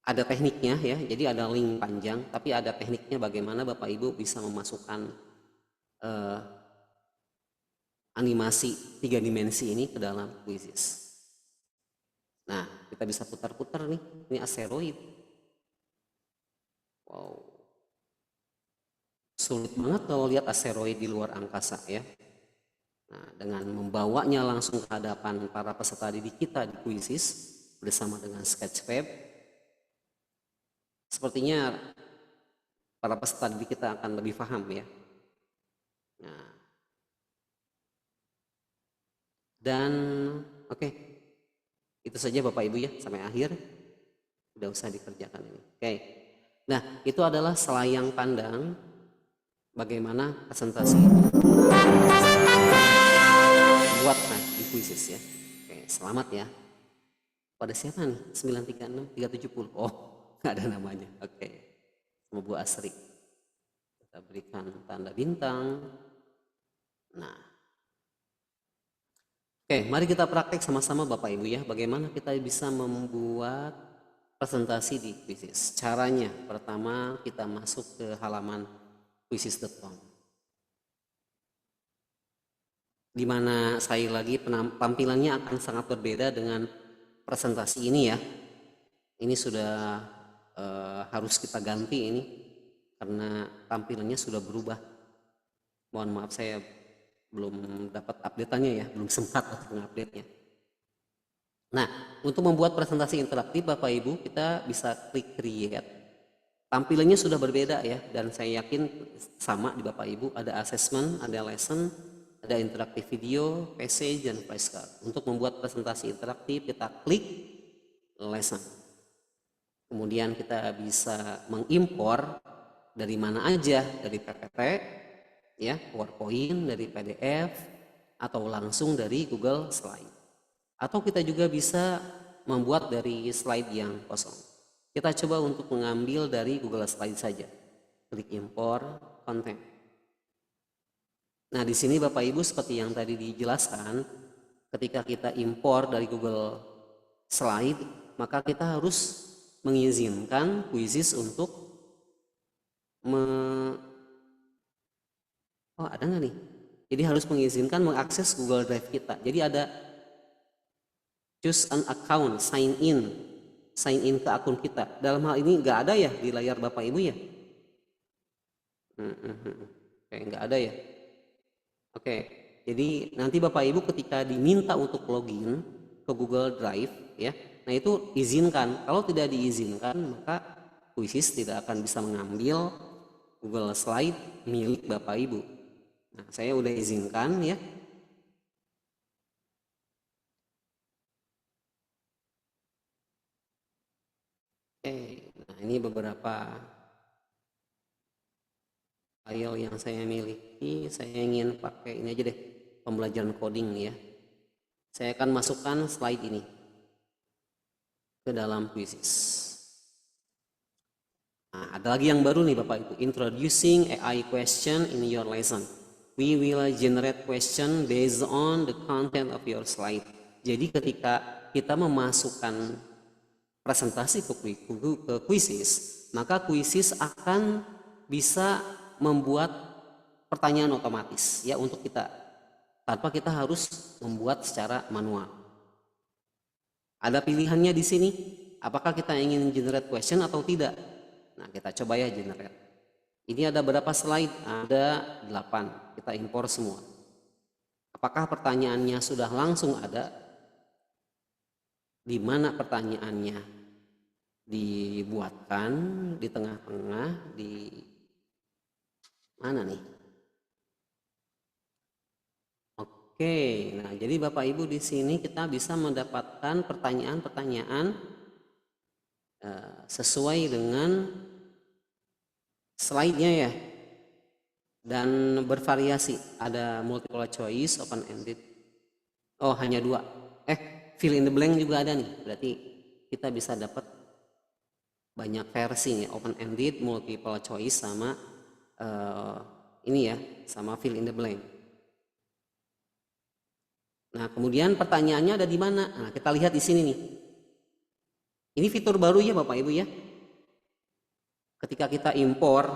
Ada tekniknya ya. Jadi ada link panjang, tapi ada tekniknya bagaimana Bapak Ibu bisa memasukkan animasi 3 dimensi ini ke dalam Quizzes. Nah, kita bisa putar-putar nih. Ini asteroid. Wow. Sulit banget kalau lihat asteroid di luar angkasa ya. Nah, dengan membawanya langsung ke hadapan para peserta didik kita di Quizzes bersama dengan Sketchpad, sepertinya para peserta didik kita akan lebih paham ya. Nah, dan oke. Itu saja Bapak Ibu ya, sampai akhir udah usah dikerjakan ini. Oke. Nah, itu adalah selayang pandang bagaimana presentasi buat di Quizzes ya. Oke, selamat ya. Pada siapa nih? 936 370. Oh, nggak ada namanya. Oke. Sama Bu Asri. Kita berikan tanda bintang. Nah, oke, mari kita praktek sama-sama Bapak Ibu ya, bagaimana kita bisa membuat presentasi di Quizzes. Caranya, pertama kita masuk ke halaman quizzes.com. Di mana sekali lagi tampilannya akan sangat berbeda dengan presentasi ini ya. Ini sudah harus kita ganti ini karena tampilannya sudah berubah. Mohon maaf saya belum dapat update-nya ya, belum sempat untuk mengupdate-nya. Nah, untuk membuat presentasi interaktif Bapak Ibu, kita bisa klik create. tampilannya sudah berbeda ya, dan saya yakin sama di Bapak Ibu, ada assessment, ada lesson, ada interaktif video, passage, dan flashcard. Untuk membuat presentasi interaktif, kita klik lesson. Kemudian kita bisa mengimpor dari mana aja, dari PPT, ya, PowerPoint, dari PDF, atau langsung dari Google Slide. Atau kita juga bisa membuat dari slide yang kosong. Kita coba untuk mengambil dari Google Slide saja. Klik impor konten. Nah, di sini Bapak Ibu seperti yang tadi dijelaskan, ketika kita impor dari Google Slide, maka kita harus mengizinkan Quizzes untuk oh, ada nggak nih? Jadi harus mengizinkan mengakses Google Drive kita. Jadi ada choose an account, sign in ke akun kita. Dalam hal ini nggak ada ya di layar Bapak Ibu ya? Oke, nggak ada ya. Oke, jadi nanti Bapak Ibu ketika diminta untuk login ke Google Drive ya, nah itu izinkan. Kalau tidak diizinkan maka Quizzes tidak akan bisa mengambil Google Slide milik Bapak Ibu. Nah, saya udah izinkan ya. Oke, nah ini beberapa file yang saya miliki. Saya ingin pakai ini aja deh, pembelajaran coding ya. Saya akan masukkan slide ini ke dalam Quizzes. Nah, ada lagi yang baru nih Bapak Ibu, introducing AI question in your lesson. We will generate question based on the content of your slide. Jadi ketika kita memasukkan presentasi ke Quizzes, maka Quizzes akan bisa membuat pertanyaan otomatis ya untuk kita, tanpa kita harus membuat secara manual. Ada pilihannya di sini, apakah kita ingin generate question atau tidak. Nah, kita coba ya generate. Ini ada berapa slide? Ada 8. Kita impor semua. Apakah pertanyaannya sudah langsung ada? Di mana pertanyaannya dibuatkan? Di tengah-tengah, di mana nih? Oke, nah jadi Bapak Ibu di sini kita bisa mendapatkan pertanyaan-pertanyaan sesuai dengan slide-nya ya, dan bervariasi. Ada multiple choice, open ended. Oh, hanya 2. Fill in the blank juga ada nih. Berarti kita bisa dapat banyak versi nih, open ended, multiple choice, sama ini ya, sama fill in the blank. Nah, kemudian pertanyaannya ada di mana? Nah, kita lihat di sini nih. Ini fitur baru ya Bapak Ibu ya. Ketika kita impor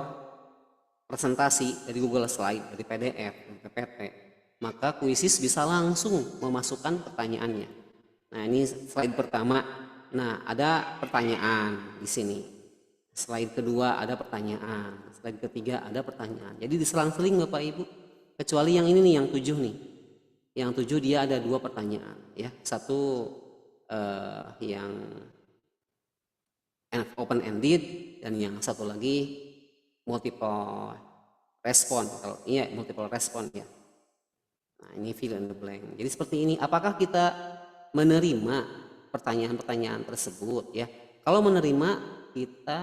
presentasi dari Google Slide, dari PDF, dari PPT, maka Quizzes bisa langsung memasukkan pertanyaannya. Nah, ini slide pertama. Nah, ada pertanyaan di sini. Slide kedua ada pertanyaan. Slide ketiga ada pertanyaan. Jadi diselang-seling Bapak Ibu. Kecuali yang ini nih, yang 7 nih. Yang 7 dia ada 2 pertanyaan ya. Satu yang open ended, dan yang satu lagi multiple respon. Kalau iya multiple respon ya. Nah, ini fill in the blank. Jadi seperti ini. Apakah kita menerima pertanyaan-pertanyaan tersebut ya? Kalau menerima, kita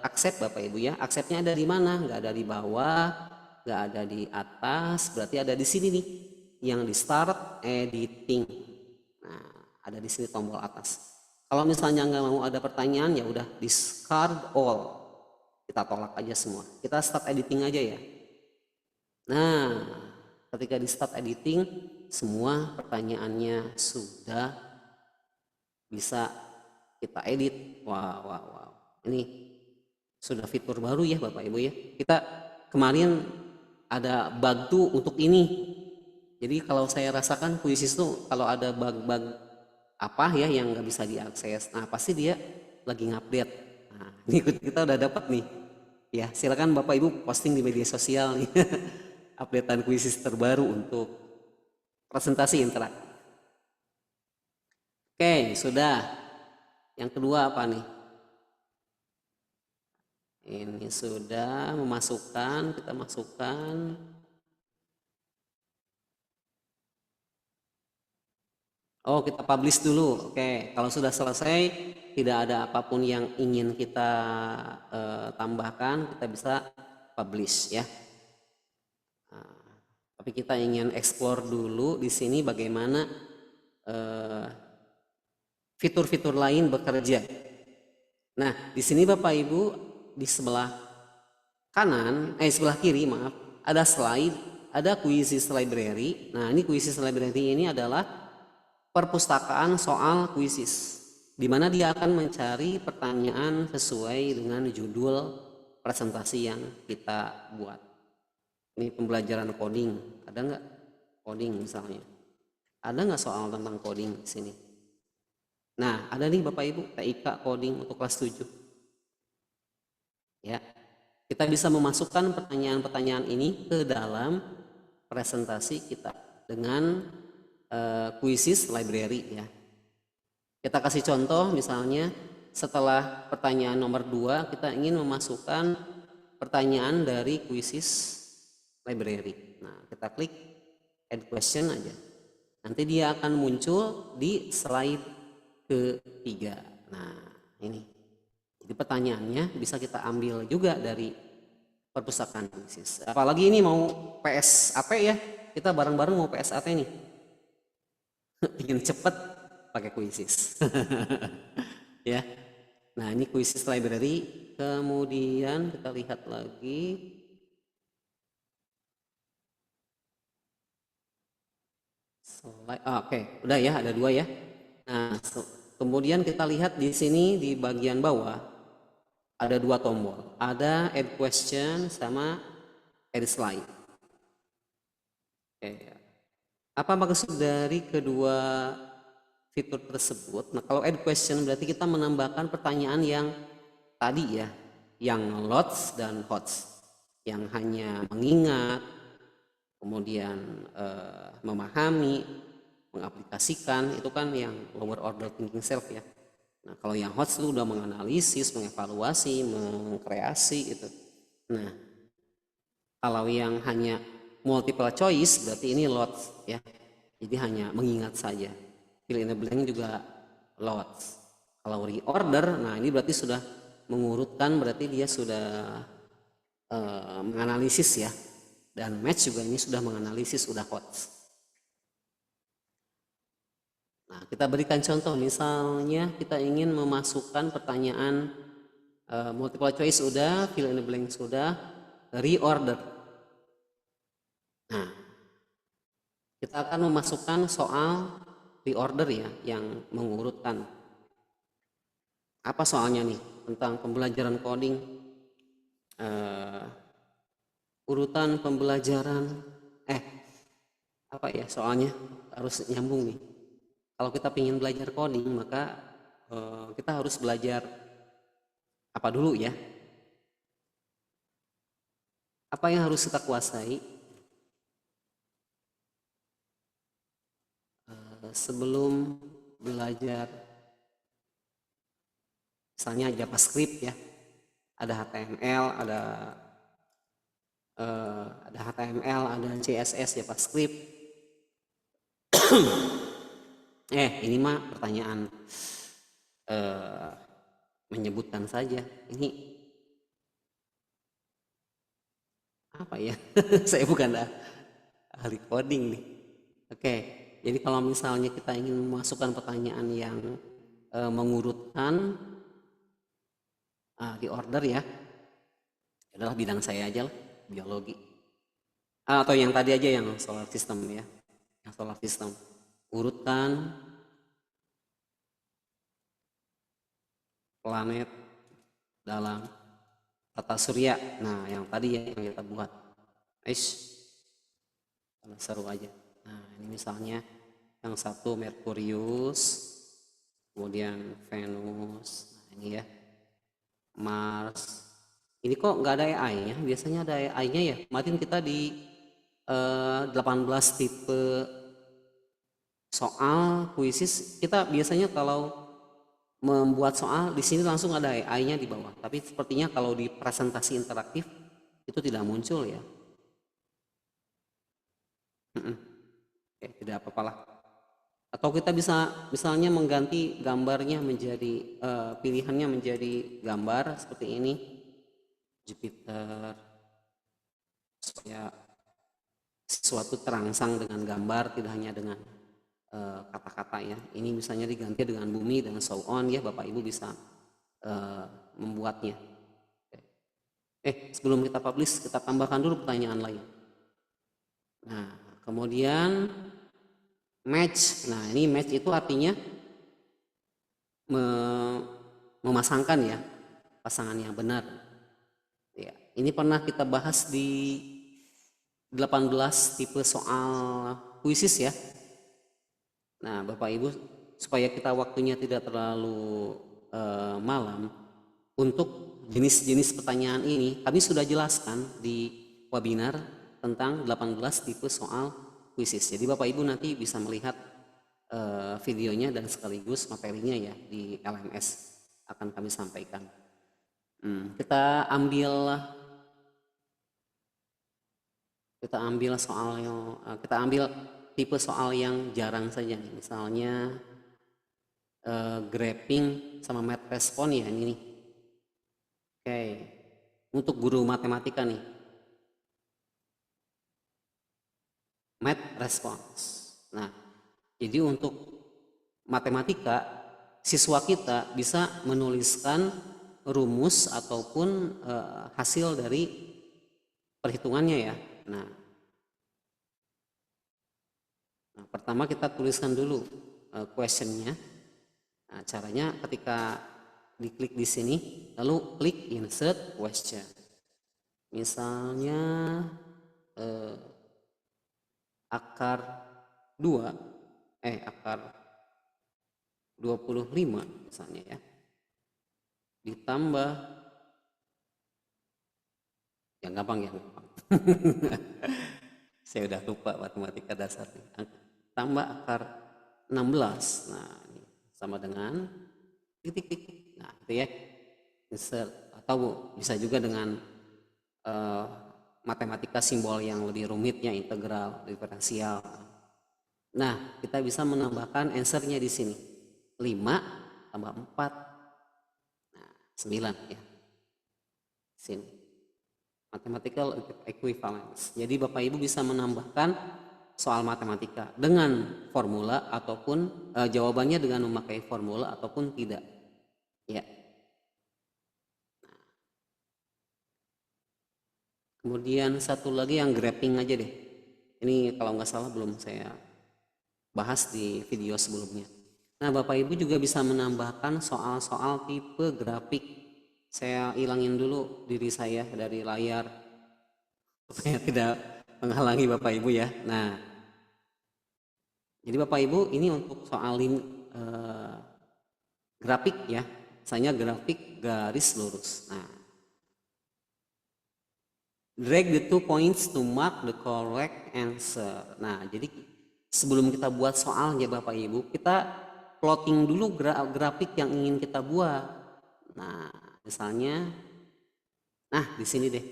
accept Bapak Ibu ya. Acceptnya ada di mana? Nggak ada di bawah, nggak ada di atas. Berarti ada di sini nih, yang di start editing. Nah, ada di sini tombol atas. Kalau misalnya nggak mau ada pertanyaan, ya udah discard all. Kita tolak aja semua. Kita start editing aja ya. Nah, ketika di start editing, semua pertanyaannya sudah bisa kita edit. Wow. Ini sudah fitur baru ya Bapak Ibu ya. Kita kemarin ada bug tuh untuk ini. Jadi kalau saya rasakan Quizzes tuh kalau ada bug-bug apa ya yang nggak bisa diakses, nah pasti dia lagi ngupdate. Nah, ini kita udah dapat nih. Ya, silakan Bapak Ibu posting di media sosial nih updatean Quizzes terbaru untuk presentasi interaktif. Oke, sudah. Yang kedua apa nih? Ini sudah memasukkan, kita masukkan. Oh, kita publish dulu. Oke, kalau sudah selesai, tidak ada apapun yang ingin kita tambahkan, kita bisa publish ya. Nah, tapi kita ingin explore dulu di sini bagaimana fitur-fitur lain bekerja. Nah, di sini Bapak Ibu di sebelah kanan, sebelah kiri maaf, ada slide, ada quizzes library. Nah, ini quizzes library ini adalah perpustakaan soal quizzes, di mana dia akan mencari pertanyaan sesuai dengan judul presentasi yang kita buat. Ini pembelajaran coding, ada nggak coding misalnya? Ada nggak soal tentang coding di sini? Nah, ada nih Bapak Ibu, TIK coding untuk kelas 7. Ya, kita bisa memasukkan pertanyaan-pertanyaan ini ke dalam presentasi kita dengan quizzes library ya. Kita kasih contoh misalnya setelah pertanyaan nomor 2 kita ingin memasukkan pertanyaan dari quizzes library. Nah, kita klik add question aja. Nanti dia akan muncul di slide ketiga. Nah, ini. Jadi pertanyaannya bisa kita ambil juga dari perpustakaan quizzes. Apalagi ini mau PSAT ya. Kita bareng-bareng mau PSAT nih. Ingin cepet pakai quizzes. Ya. Nah, ini quizzes library. Kemudian kita lihat lagi. Oke, udah ya, ada 2 ya. Nah, kemudian kita lihat di sini di bagian bawah ada 2 tombol. Ada add question sama add slide. Oke. Apa maksud dari kedua fitur tersebut? Nah, kalau add question berarti kita menambahkan pertanyaan yang tadi ya, yang lots dan hots, yang hanya mengingat, kemudian memahami, mengaplikasikan, itu kan yang lower order thinking self ya. Nah, kalau yang hots itu udah menganalisis, mengevaluasi, mengkreasi itu. Nah, kalau yang hanya multiple choice berarti ini lots ya. Jadi hanya mengingat saja. Fill in the blank juga lots. Kalau reorder, nah ini berarti sudah mengurutkan, berarti dia sudah menganalisis ya. Dan match juga ini sudah menganalisis, sudah hots. Nah, kita berikan contoh, misalnya kita ingin memasukkan pertanyaan multiple choice sudah, fill in the blank sudah, reorder. Nah, kita akan memasukkan soal reorder ya, yang mengurutkan. Apa soalnya nih tentang pembelajaran coding? Urutan pembelajaran, apa ya soalnya harus nyambung nih. Kalau kita ingin belajar coding maka kita harus belajar apa dulu ya? Apa yang harus kita kuasai sebelum belajar misalnya JavaScript ya, ada HTML, ada HTML, ada CSS, JavaScript. Ini mah pertanyaan menyebutkan saja. Ini apa ya? Saya bukan ahli coding nih. Oke, jadi kalau misalnya kita ingin memasukkan pertanyaan yang mengurutkan di order ya, adalah bidang saya aja lah, biologi. Atau yang tadi aja yang solar system ya, yang solar system. Urutkan planet dalam tata surya. Nah, yang tadi ya yang kita buat. Seru aja. Nah, ini misalnya yang satu Merkurius, kemudian Venus, nah ini ya Mars. Ini kok nggak ada AI-nya? Biasanya ada AI-nya ya. Kemarin kita di 18 tipe soal kuisis, kita biasanya kalau membuat soal di sini langsung ada AI-nya di bawah. Tapi sepertinya kalau di presentasi interaktif itu tidak muncul ya. Oke, tidak apa-apalah. Atau kita bisa misalnya mengganti gambarnya menjadi pilihannya menjadi gambar seperti ini, Jupiter, supaya sesuatu terangsang dengan gambar, tidak hanya dengan kata-kata ya. Ini misalnya diganti dengan bumi dan so on ya, Bapak Ibu bisa membuatnya. Sebelum kita publish, kita tambahkan dulu pertanyaan lain. Nah, kemudian match. Nah, ini match itu artinya memasangkan ya pasangan yang benar. Ya, ini pernah kita bahas di 18 tipe soal kuisis ya. Nah, Bapak Ibu, supaya kita waktunya tidak terlalu malam, untuk jenis-jenis pertanyaan ini kami sudah jelaskan di webinar tentang 18 tipe soal kuisis. Jadi Bapak Ibu nanti bisa melihat videonya dan sekaligus materinya ya di LMS akan kami sampaikan. Kita ambil tipe soal yang jarang saja nih. Misalnya graphing sama math respond ya ini nih. Oke, untuk guru matematika nih, math response. Nah, jadi untuk matematika siswa kita bisa menuliskan rumus ataupun hasil dari perhitungannya ya. Nah, pertama kita tuliskan dulu questionnya. Nah, caranya ketika diklik di sini, lalu klik insert question. Misalnya akar 25 misalnya ya, ditambah yang gampang saya udah lupa matematika dasarnya, tambah akar 16. Nah, ini sama dengan titik-titik. Nah, itu ya insert, atau bisa juga dengan matematika simbol yang lebih rumitnya, integral, diferensial. Nah, kita bisa menambahkan answernya di sini. 5 tambah 4. Nah, 9 ya. Sini. Mathematical equivalence. Jadi Bapak Ibu bisa menambahkan soal matematika dengan formula ataupun jawabannya dengan memakai formula ataupun tidak. Ya. Kemudian satu lagi yang graphing aja deh. Ini kalau nggak salah belum saya bahas di video sebelumnya. Nah, Bapak Ibu juga bisa menambahkan soal-soal tipe grafik. Saya hilangin dulu diri saya dari layar supaya tidak menghalangi Bapak Ibu ya. Nah, jadi Bapak Ibu ini untuk soal grafik ya. Misalnya grafik garis lurus. Nah, drag the 2 points to mark the correct answer. Nah, jadi sebelum kita buat soalnya Bapak Ibu, kita plotting dulu grafik yang ingin kita buat. Nah, misalnya, di sini deh,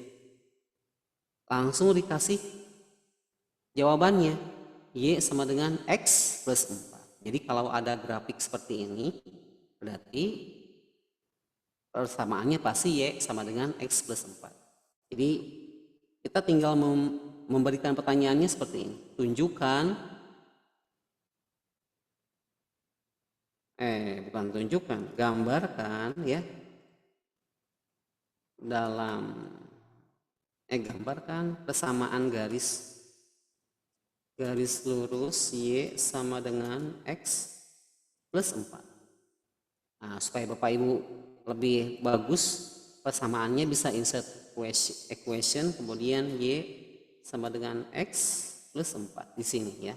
langsung dikasih jawabannya, Y sama dengan X plus 4. Jadi kalau ada grafik seperti ini, berarti persamaannya pasti Y sama dengan X plus 4. Jadi kita tinggal memberikan pertanyaannya seperti ini. Gambarkan ya gambarkan persamaan garis lurus Y sama dengan X plus 4. Nah, supaya Bapak Ibu lebih bagus persamaannya, bisa insert equation kemudian Y sama dengan X plus 4 di sini ya.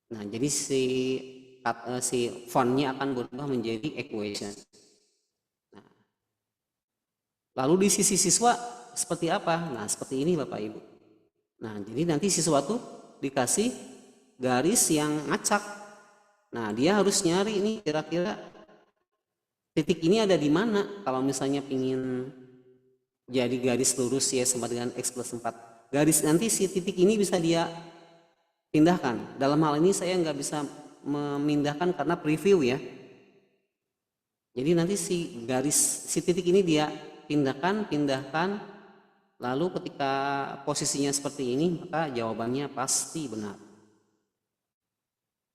Nah, jadi si fontnya akan berubah menjadi equation. Nah, lalu di sisi siswa seperti apa? Nah, seperti ini Bapak Ibu. Nah, jadi nanti siswa tuh dikasih garis yang ngacak. Nah, dia harus nyari ini kira-kira titik ini ada di mana kalau misalnya pingin jadi garis lurus Y sama dengan X plus 4. Garis nanti si titik ini bisa dia pindahkan. Dalam hal ini saya nggak bisa memindahkan karena preview ya. Jadi nanti si titik ini dia pindahkan, lalu ketika posisinya seperti ini maka jawabannya pasti benar.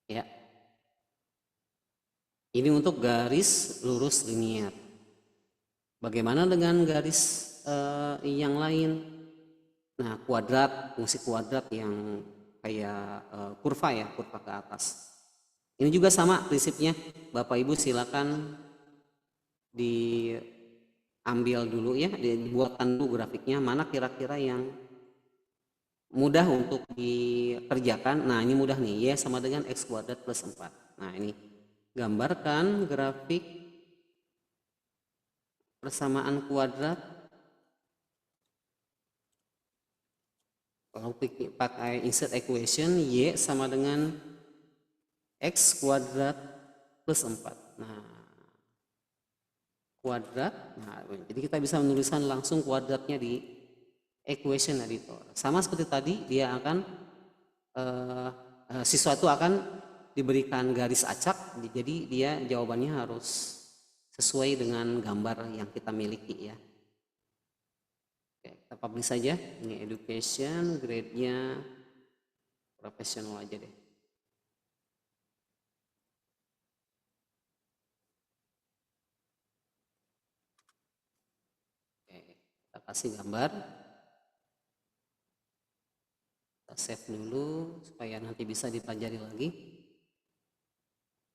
Ya. Ini untuk garis lurus linier. Bagaimana dengan garis yang lain? Nah, kuadrat, fungsi kuadrat yang kayak kurva ya, kurva ke atas. Ini juga sama prinsipnya. Bapak Ibu silakan diambil dulu ya, dibuatkan dulu grafiknya, mana kira-kira yang mudah untuk dikerjakan. Nah, ini mudah nih, Y sama dengan X kuadrat plus 4. Nah, ini gambarkan grafik persamaan kuadrat. Kalau pakai insert equation, Y sama dengan X kuadrat plus 4. Nah, kuadrat. Nah, jadi kita bisa menuliskan langsung kuadratnya di equation editor. Sama seperti tadi, dia akan siswa itu akan diberikan garis acak, jadi dia jawabannya harus sesuai dengan gambar yang kita miliki ya. Oke, kita publish saja. Ini education, grade-nya profesional aja deh. Oke, kita kasih gambar. Kita save dulu supaya nanti bisa dipelajari lagi.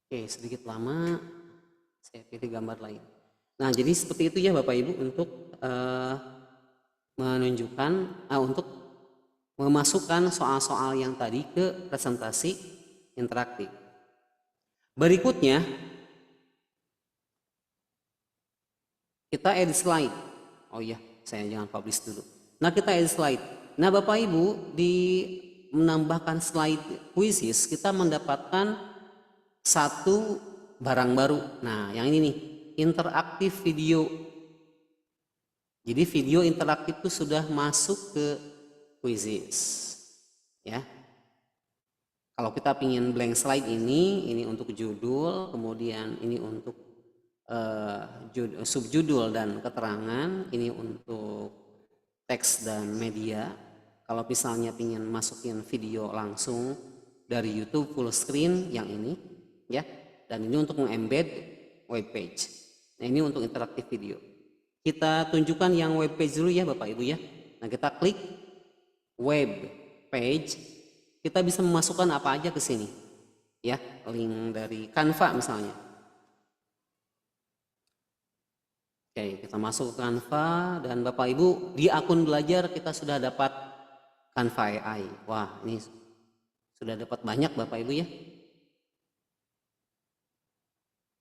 Oke, sedikit lama saya pilih gambar lain. Nah, jadi seperti itu ya Bapak Ibu untuk menunjukkan untuk memasukkan soal-soal yang tadi ke presentasi interaktif. Berikutnya kita edit slide. Oh iya, saya jangan publish dulu. Nah, kita edit slide. Nah, Bapak Ibu, di menambahkan slide quizzes kita mendapatkan satu barang baru. Nah, yang ini nih, interaktif video. Jadi video interaktif itu sudah masuk ke quizzes. Ya. Kalau kita ingin blank slide ini untuk judul, kemudian ini untuk subjudul dan keterangan, ini untuk teks dan media. Kalau misalnya ingin masukin video langsung dari YouTube full screen yang ini, ya. Dan ini untuk mengembed web page. Nah, ini untuk interaktif video. Kita tunjukkan yang web page dulu ya Bapak Ibu ya. Nah, kita klik web page. Kita bisa memasukkan apa aja ke sini. Ya, link dari Canva misalnya. Oke, kita masuk ke Canva dan Bapak Ibu di akun belajar kita sudah dapat Canva AI. Wah, ini sudah dapat banyak Bapak Ibu ya.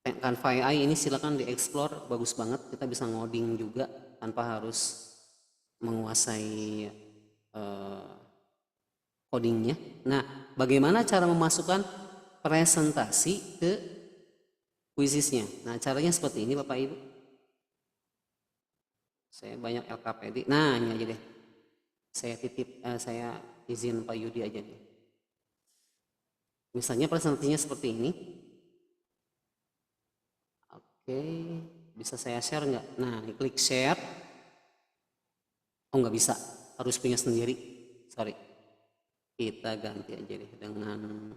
Canva AI ini silakan dieksplor, bagus banget. Kita bisa ngoding juga tanpa harus menguasai codingnya. Nah, bagaimana cara memasukkan presentasi ke quizesnya? Nah, caranya seperti ini Bapak Ibu. Saya banyak LKPD. Nah, ini aja deh. Saya titip, saya izin Pak Yudi aja nih. Misalnya presentasinya seperti ini. Oke, bisa saya share nggak? Nah, klik share. Oh, nggak bisa, harus punya sendiri. Sorry, kita ganti aja deh dengan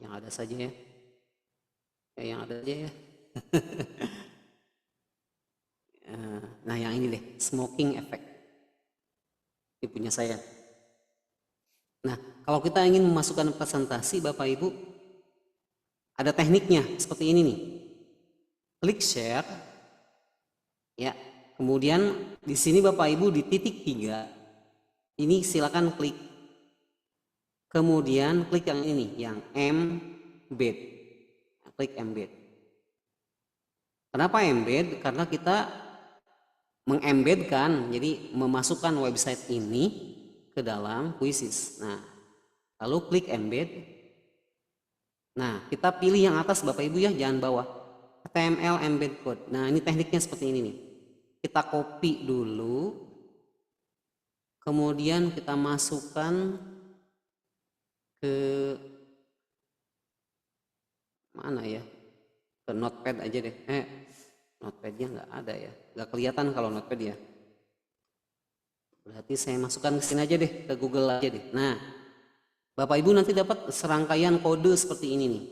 yang ada saja ya. Yang ada aja ya. Nah, yang ini deh, smoking effect. Ini punya saya. Nah, kalau kita ingin memasukkan presentasi Bapak Ibu, ada tekniknya seperti ini nih. Klik share. Ya, kemudian di sini Bapak Ibu di titik 3. Ini silakan klik. Kemudian klik yang ini, yang embed. Klik embed. Kenapa embed? Karena kita mengembedkan, jadi memasukkan website ini ke dalam quizzes. Nah, lalu klik embed. Nah, kita pilih yang atas Bapak Ibu ya, jangan bawah. HTML embed code. Nah, ini tekniknya seperti ini nih. Kita copy dulu, kemudian kita masukkan ke mana ya? Ke notepad aja deh. Notepadnya nggak ada ya, nggak kelihatan kalau notepad ya. Berarti saya masukkan ke sini aja deh, ke Google aja deh. Nah, Bapak Ibu nanti dapat serangkaian kode seperti ini nih.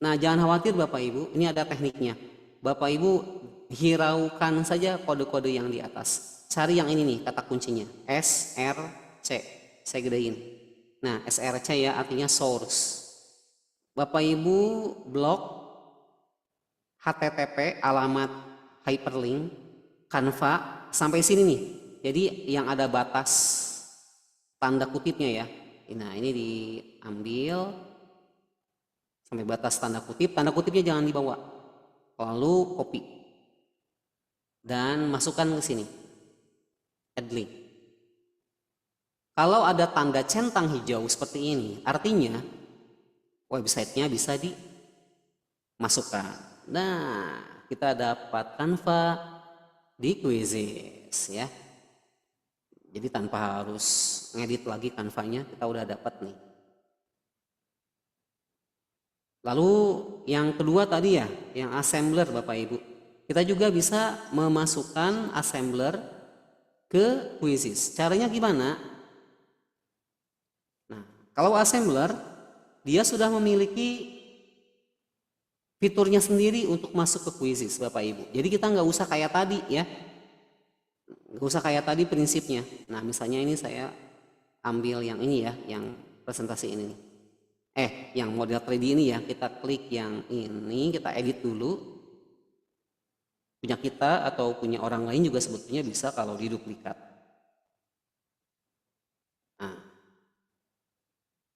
Nah, jangan khawatir Bapak Ibu, ini ada tekniknya. Bapak Ibu hiraukan saja kode-kode yang di atas. Cari yang ini nih, kata kuncinya. SRC. Saya gedein. Nah, SRC ya artinya source. Bapak Ibu blok HTTP alamat hyperlink Canva sampai sini nih. Jadi yang ada batas tanda kutipnya ya. Nah, ini diambil sampai batas tanda kutipnya jangan dibawa. Lalu copy dan masukkan ke sini. Add link. Kalau ada tanda centang hijau seperti ini, artinya websitenya bisa dimasukkan. Nah, kita dapat Canva di Quizzes ya. Jadi tanpa harus ngedit lagi Canva-nya, kita udah dapat nih. Lalu yang kedua tadi ya, yang assembler Bapak Ibu. Kita juga bisa memasukkan assembler ke Quizzes. Caranya gimana? Nah, kalau assembler dia sudah memiliki fiturnya sendiri untuk masuk ke Quizzes Bapak Ibu. Jadi kita nggak usah kayak tadi ya. Nggak usah kayak tadi prinsipnya. Nah, misalnya ini saya ambil yang ini ya, yang presentasi ini nih. Yang model 3D ini ya, kita klik yang ini, kita edit dulu. Punya kita atau punya orang lain juga sebetulnya bisa kalau diduplikat. Nah,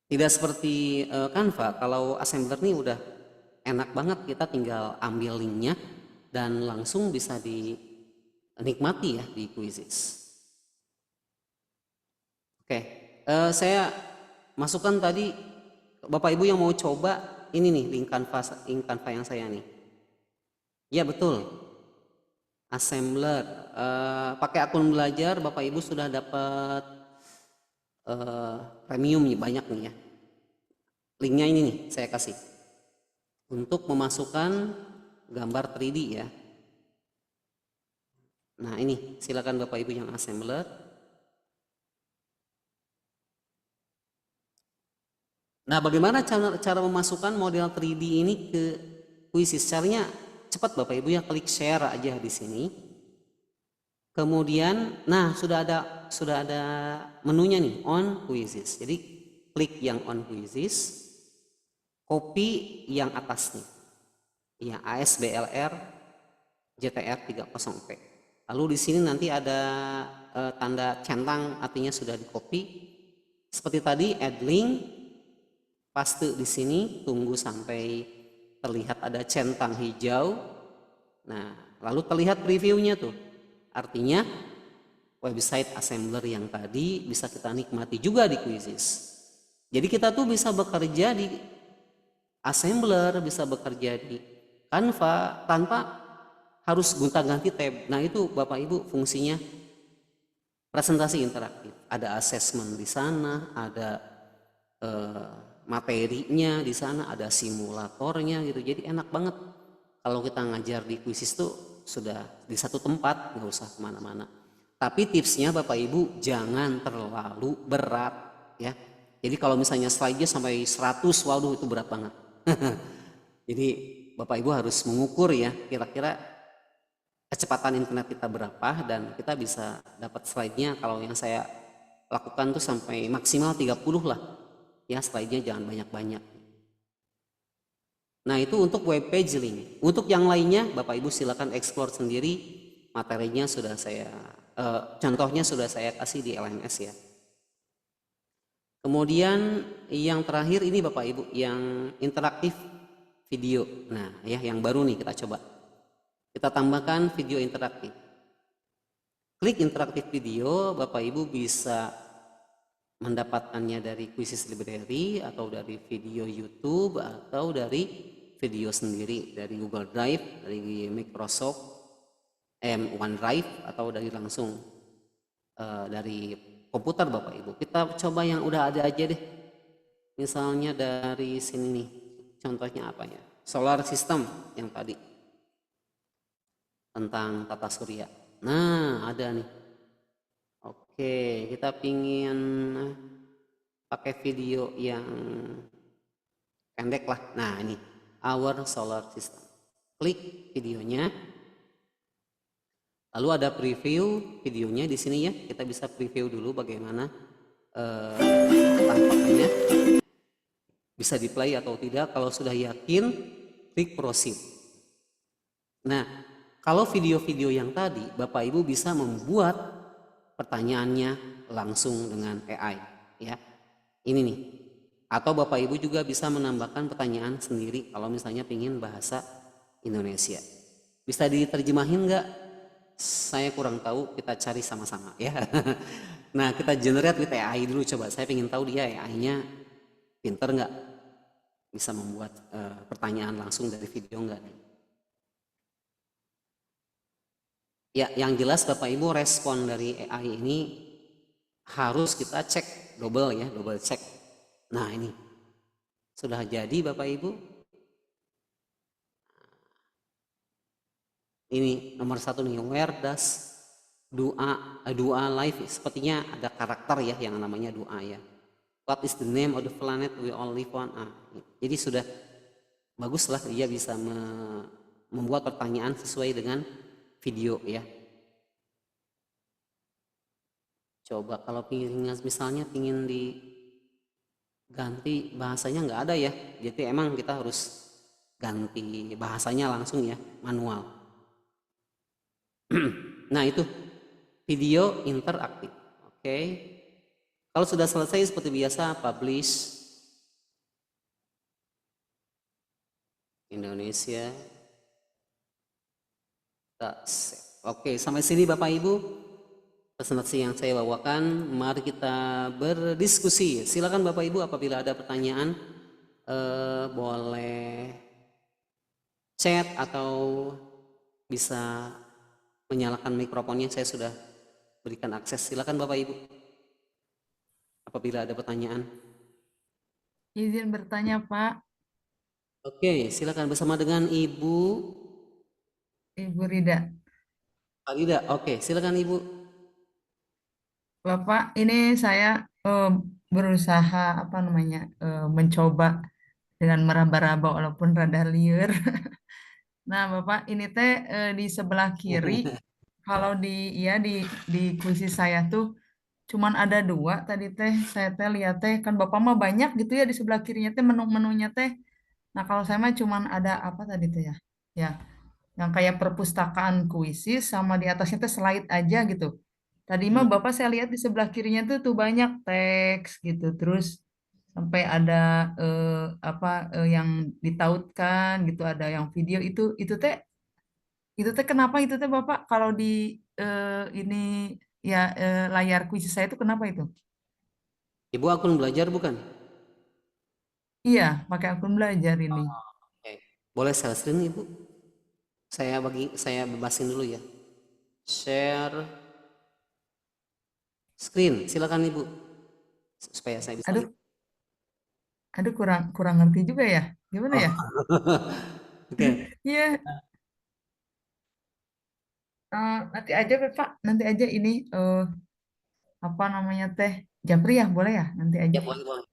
tidak seperti Canva, kalau assembler nih udah enak banget, kita tinggal ambil linknya dan langsung bisa dinikmati ya di Quizzes. Oke, saya masukkan tadi. Bapak Ibu yang mau coba ini nih link Canva yang saya nih. Ya betul. Assembler pakai akun belajar Bapak Ibu sudah dapat premium nih, banyak nih ya. Linknya ini nih saya kasih untuk memasukkan gambar 3D ya. Nah, ini silakan Bapak Ibu yang assembler. Nah, bagaimana cara memasukkan model 3D ini ke Quizzes? Caranya cepat Bapak Ibu ya, klik share aja di sini. Kemudian, nah sudah ada menunya nih, on Quizzes. Jadi klik yang on Quizzes, copy yang atas nih, yang ASBLR JTR 30P. Lalu di sini nanti ada tanda centang, artinya sudah di copy. Seperti tadi, add link. Paste di sini, tunggu sampai terlihat ada centang hijau. Nah, lalu terlihat previewnya tuh. Artinya website assembler yang tadi bisa kita nikmati juga di Quizzes. Jadi kita tuh bisa bekerja di assembler, bisa bekerja di Canva tanpa harus gonta-ganti tab. Nah, itu Bapak Ibu fungsinya presentasi interaktif. Ada assessment di sana, ada materinya di sana, ada simulatornya gitu. Jadi enak banget kalau kita ngajar di Quizzes tuh sudah di satu tempat, nggak usah kemana-mana. Tapi tipsnya Bapak Ibu jangan terlalu berat ya. Jadi kalau misalnya slide-nya sampai 100, waduh itu berat banget. Jadi Bapak Ibu harus mengukur ya, kira-kira kecepatan internet kita berapa dan kita bisa dapat slide-nya. Kalau yang saya lakukan tuh sampai maksimal 30 lah. Ya, slide-nya jangan banyak-banyak. Nah, itu untuk web page link. Untuk yang lainnya Bapak Ibu silakan explore sendiri. Materinya sudah saya contohnya sudah saya kasih di LMS ya. Kemudian yang terakhir ini Bapak Ibu yang interaktif video. Nah, ya yang baru nih kita coba. Kita tambahkan video interaktif. Klik interaktif video, Bapak Ibu bisa mendapatkannya dari Quizzes Library atau dari video YouTube atau dari video sendiri dari Google Drive, dari Microsoft OneDrive atau dari langsung dari komputer Bapak Ibu. Kita coba yang udah ada aja deh. Misalnya dari sini nih. Contohnya apa ya? Solar system yang tadi. Tentang tata surya. Nah, ada nih. Oke, kita pingin pakai video yang pendek lah. Nah, ini our solar system. Klik videonya. Lalu ada preview videonya di sini ya. Kita bisa preview dulu bagaimana tampaknya. Bisa di play atau tidak. Kalau sudah yakin, klik proceed. Nah, kalau video-video yang tadi, Bapak Ibu bisa membuat pertanyaannya langsung dengan AI, ya. Ini nih. Atau Bapak Ibu juga bisa menambahkan pertanyaan sendiri kalau misalnya ingin bahasa Indonesia. Bisa diterjemahin nggak? Saya kurang tahu, kita cari sama-sama ya. Nah, kita generate with AI dulu coba. Saya ingin tahu dia AI-nya pinter nggak? Bisa membuat pertanyaan langsung dari video nggak nih? Ya, yang jelas Bapak Ibu respon dari AI ini harus kita cek double ya, double cek. Nah, ini sudah jadi Bapak Ibu. Ini nomor 1 nih, where does dua live? Sepertinya ada karakter ya yang namanya doa ya. What is the name of the planet we all live on? Jadi sudah baguslah dia bisa membuat pertanyaan sesuai dengan video ya. Coba kalau misalnya pingin diganti bahasanya nggak ada ya. Jadi emang kita harus ganti bahasanya langsung ya, manual. Nah, itu video interaktif. Oke. Kalau sudah selesai seperti biasa publish Indonesia. Oke, sampai sini Bapak Ibu presentasi yang saya bawakan. Mari kita berdiskusi. Silakan Bapak Ibu apabila ada pertanyaan boleh chat atau bisa menyalakan mikrofonnya. Saya sudah berikan akses. Silakan Bapak Ibu apabila ada pertanyaan. Izin bertanya, Pak. Oke, silakan bersama dengan Ibu Rida. Farida. Oke, silakan Ibu. Bapak, ini saya berusaha mencoba dengan meraba-raba walaupun rada liar. Nah, Bapak, ini teh di sebelah kiri kalau di kuisi saya tuh cuman ada 2 tadi teh saya teh lihat teh kan Bapak mah banyak gitu ya di sebelah kirinya teh menu-menunya teh. Nah, kalau saya mah cuman ada apa tadi teh ya? Ya, yang kayak perpustakaan kuisis sama di atasnya teh slide aja gitu. Tadi mah Bapak saya lihat di sebelah kirinya tuh banyak teks gitu. Terus sampai ada yang ditautkan gitu, ada yang video itu teh kenapa itu teh Bapak kalau di ini ya layar kuisis saya itu kenapa itu? Ibu akun belajar bukan? Iya, pakai akun belajar ini. Oke. Boleh share screen Ibu? Saya bebasin dulu ya. Share screen. Silakan Ibu. Supaya saya bisa Aduh, lihat. aduh kurang kurang ngerti juga ya. Gimana ya? Oke. Iya, nanti aja Pak, nanti aja ini apa namanya teh Japri ya, boleh ya? Nanti aja. Ya, boleh, boleh.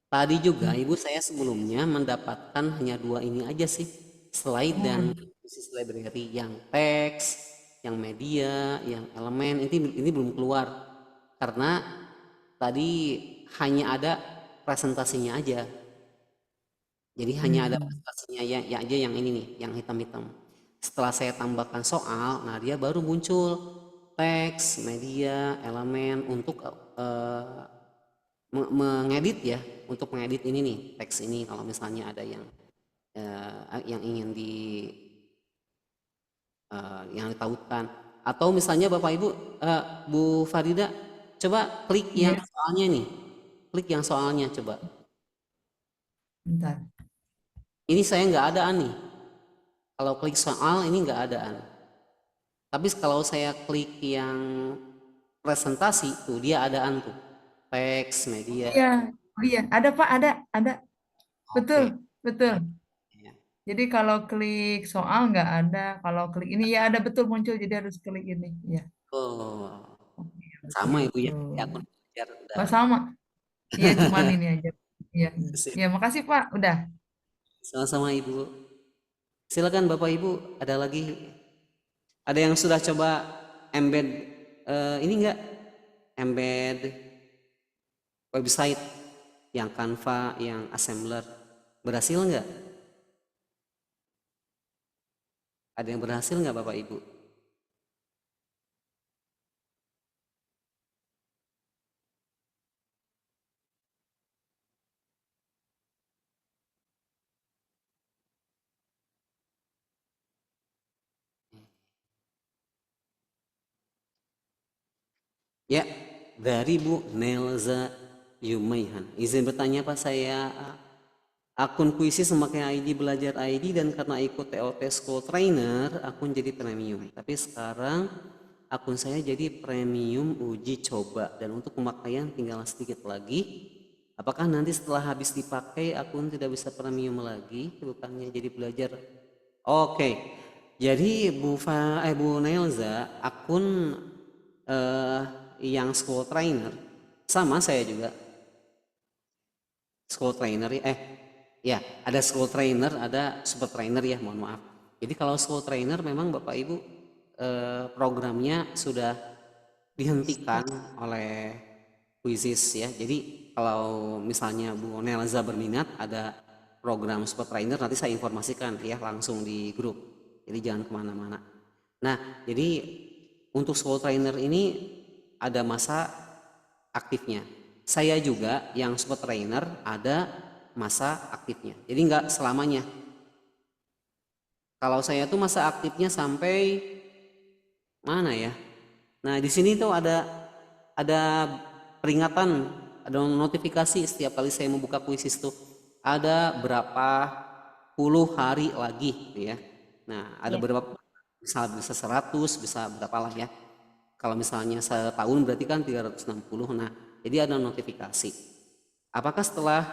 Tadi juga Ibu saya sebelumnya mendapatkan hanya 2 ini aja sih. Slide dan Oh, Quizzes Library yang teks, yang media, yang elemen ini belum keluar. Karena tadi hanya ada presentasinya aja. Jadi hanya ada hmm. presentasinya ya aja yang ini nih, yang hitam-hitam. Setelah saya tambahkan soal, nah dia baru muncul teks, media, elemen untuk mengedit ya, untuk mengedit ini nih, teks ini kalau misalnya ada yang ingin yang ditautkan. Atau misalnya Bapak Ibu, Bu Farida Coba klik Iya, yang soalnya nih. Klik yang soalnya coba. bentar. Ini saya nggak adaan nih. Kalau klik soal ini nggak adaan. Tapi kalau saya klik yang presentasi tuh dia adaan tuh. Teks, media. Iya, oh iya, ada Pak, ada. Betul, Oke. betul. Ya. Jadi kalau klik soal nggak ada, kalau klik ini ya ada betul muncul, jadi harus klik ini. Ya, Oh, oke, sama Ibu ya. begitu. Di akun belajar udah. Oh sama, iya cuman ini aja. Iya, Sip. iya, makasih Pak, udah. Sama-sama Ibu. Silakan Bapak Ibu, ada lagi? Ada yang sudah coba embed ini enggak? Embed website yang Canva, yang Assembler. Berhasil nggak? Ada yang berhasil nggak Bapak Ibu? Ya, dari Bu Nelza Yumaihan. Izin bertanya Pak, saya akun kuisis memakai ID belajar ID dan karena ikut TOT School Trainer, akun jadi premium. Tapi sekarang akun saya jadi premium uji coba dan untuk pemakaian tinggal sedikit lagi. Apakah nanti setelah habis dipakai akun tidak bisa premium lagi? Bukannya jadi belajar. Oke. Jadi Bu Nelza, akun eh, yang school trainer sama saya juga school trainer ya ya ada school trainer ada super trainer ya mohon maaf. Jadi kalau school trainer memang Bapak Ibu programnya sudah dihentikan oleh Quizizz ya. Jadi kalau misalnya Bu Nelza berminat ada program super trainer nanti saya informasikan ya langsung di grup. Jadi jangan kemana-mana. Nah jadi untuk school trainer ini ada masa aktifnya. Saya juga yang super trainer ada masa aktifnya. Jadi nggak selamanya. Kalau saya tuh masa aktifnya sampai mana ya? Nah di sini tuh ada peringatan, ada notifikasi setiap kali saya membuka kuisis tuh ada berapa puluh hari lagi, gitu ya. Nah ada Ya. berapa bisa 100 bisa berapa lah ya. Kalau misalnya setahun berarti kan 360. Nah, jadi ada notifikasi. Apakah setelah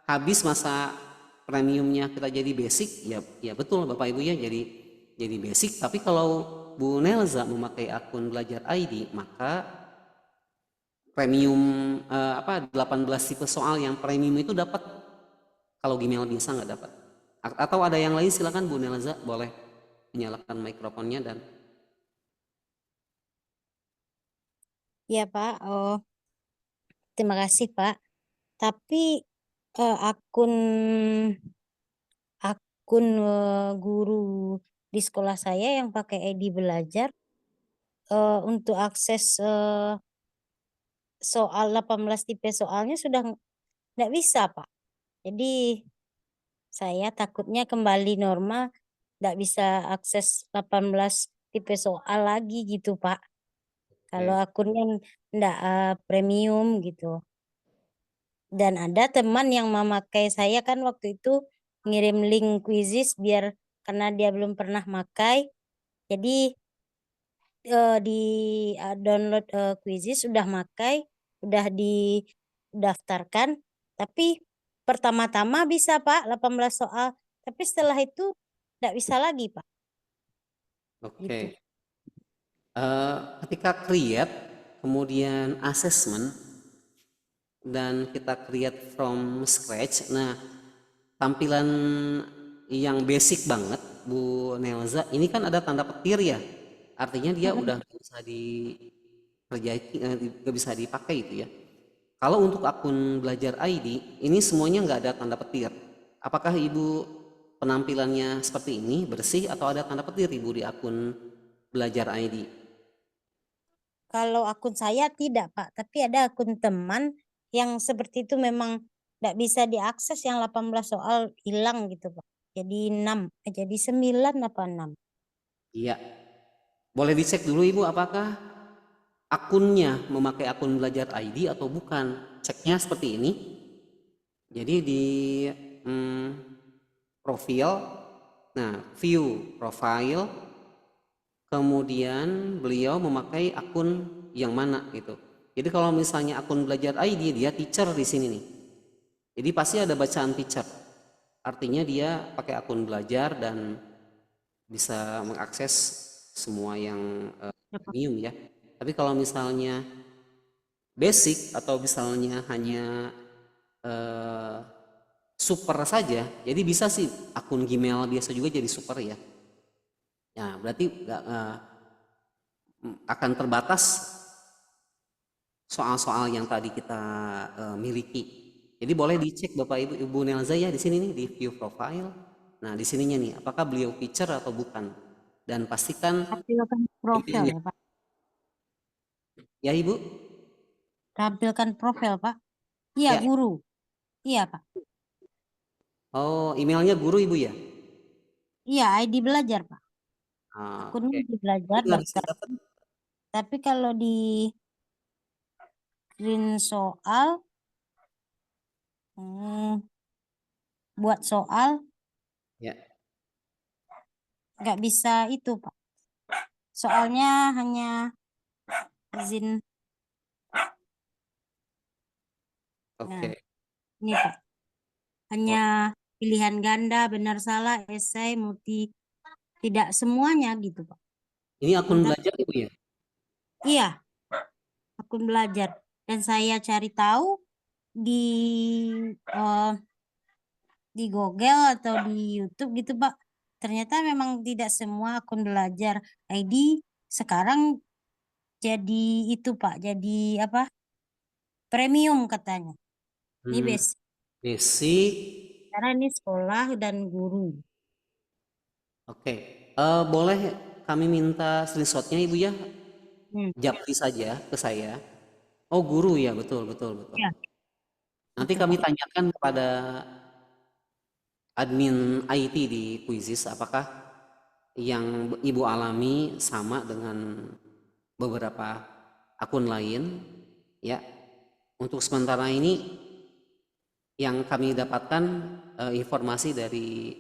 habis masa premiumnya kita jadi basic? Ya, ya betul Bapak Ibu ya jadi basic. Tapi kalau Bu Nelza memakai akun belajar ID, maka premium 18 tipe soal yang premium itu dapat. Kalau Gmail bisa nggak dapat. Atau ada yang lain silakan Bu Nelza boleh menyalakan mikrofonnya dan Ya Pak, oh terima kasih Pak. Tapi akun guru di sekolah saya yang pakai ID belajar untuk akses soal 18 tipe soalnya sudah nggak bisa Pak. Jadi saya takutnya kembali normal nggak bisa akses 18 tipe soal lagi gitu Pak. Kalau akunnya nggak premium gitu. Dan ada teman yang memakai saya kan waktu itu ngirim link Quizizz biar karena dia belum pernah makai. Jadi di download Quizizz sudah makai, udah didaftarkan. Tapi pertama-tama bisa Pak 18 soal. Tapi setelah itu nggak bisa lagi Pak. oke. Gitu. Ketika create kemudian assessment dan kita create from scratch. Nah, tampilan yang basic banget Bu Nelza ini kan ada tanda petir ya. Artinya dia udah nggak bisa diperbaiki, nggak bisa dipakai itu ya. Kalau untuk akun belajar ID ini semuanya nggak ada tanda petir. Apakah Ibu penampilannya seperti ini bersih atau ada tanda petir Ibu di akun belajar ID? Kalau akun saya tidak Pak, tapi ada akun teman yang seperti itu memang nggak bisa diakses yang 18 soal hilang gitu Pak. Jadi 6, jadi 9 apa 6. Iya. Boleh dicek dulu Ibu apakah akunnya memakai akun belajar ID atau bukan. Ceknya seperti ini. Jadi di profil, nah view profile, kemudian beliau memakai akun yang mana gitu. Jadi kalau misalnya akun belajar ID dia teacher di sini nih. Jadi pasti ada bacaan teacher. Artinya dia pakai akun belajar dan bisa mengakses semua yang premium ya. Tapi kalau misalnya basic atau misalnya hanya super saja, jadi bisa sih akun Gmail biasa juga jadi super ya. Ya berarti akan terbatas soal-soal yang tadi kita miliki. Jadi boleh dicek Bapak Ibu Nelza ya di sini nih di view profile. Nah di sininya nih apakah beliau feature atau bukan, dan pastikan Tampilkan profil emailnya. ya Pak. Ya Ibu. Tampilkan profil Pak. Iya Ya. guru. Iya Pak. Oh emailnya guru Ibu ya. Iya ID belajar Pak. Akunnya Oke. ID belajar Itu harus daftar. dapat. Tapi kalau di screen soal, buat soal Ya. nggak bisa itu Pak. Soalnya hanya izin. Oke. Nah, ini Pak. Hanya pilihan ganda, benar salah, esai, multi, tidak semuanya gitu Pak. Ini akun Sementara- belajar Ibu ya. Iya, akun belajar. Dan saya cari tahu di di Google atau di YouTube gitu Pak. Ternyata memang tidak semua akun belajar ID sekarang jadi itu Pak, jadi apa? Premium katanya. Ini basic. Basic. Karena ini sekolah dan guru. Oke. Boleh kami minta screenshotnya Ibu ya. Japri saja ke saya. Oh guru ya, betul betul betul. Ya. Nanti kami tanyakan kepada admin IT di Quizizz apakah yang Ibu alami sama dengan beberapa akun lain ya. Untuk sementara ini yang kami dapatkan informasi dari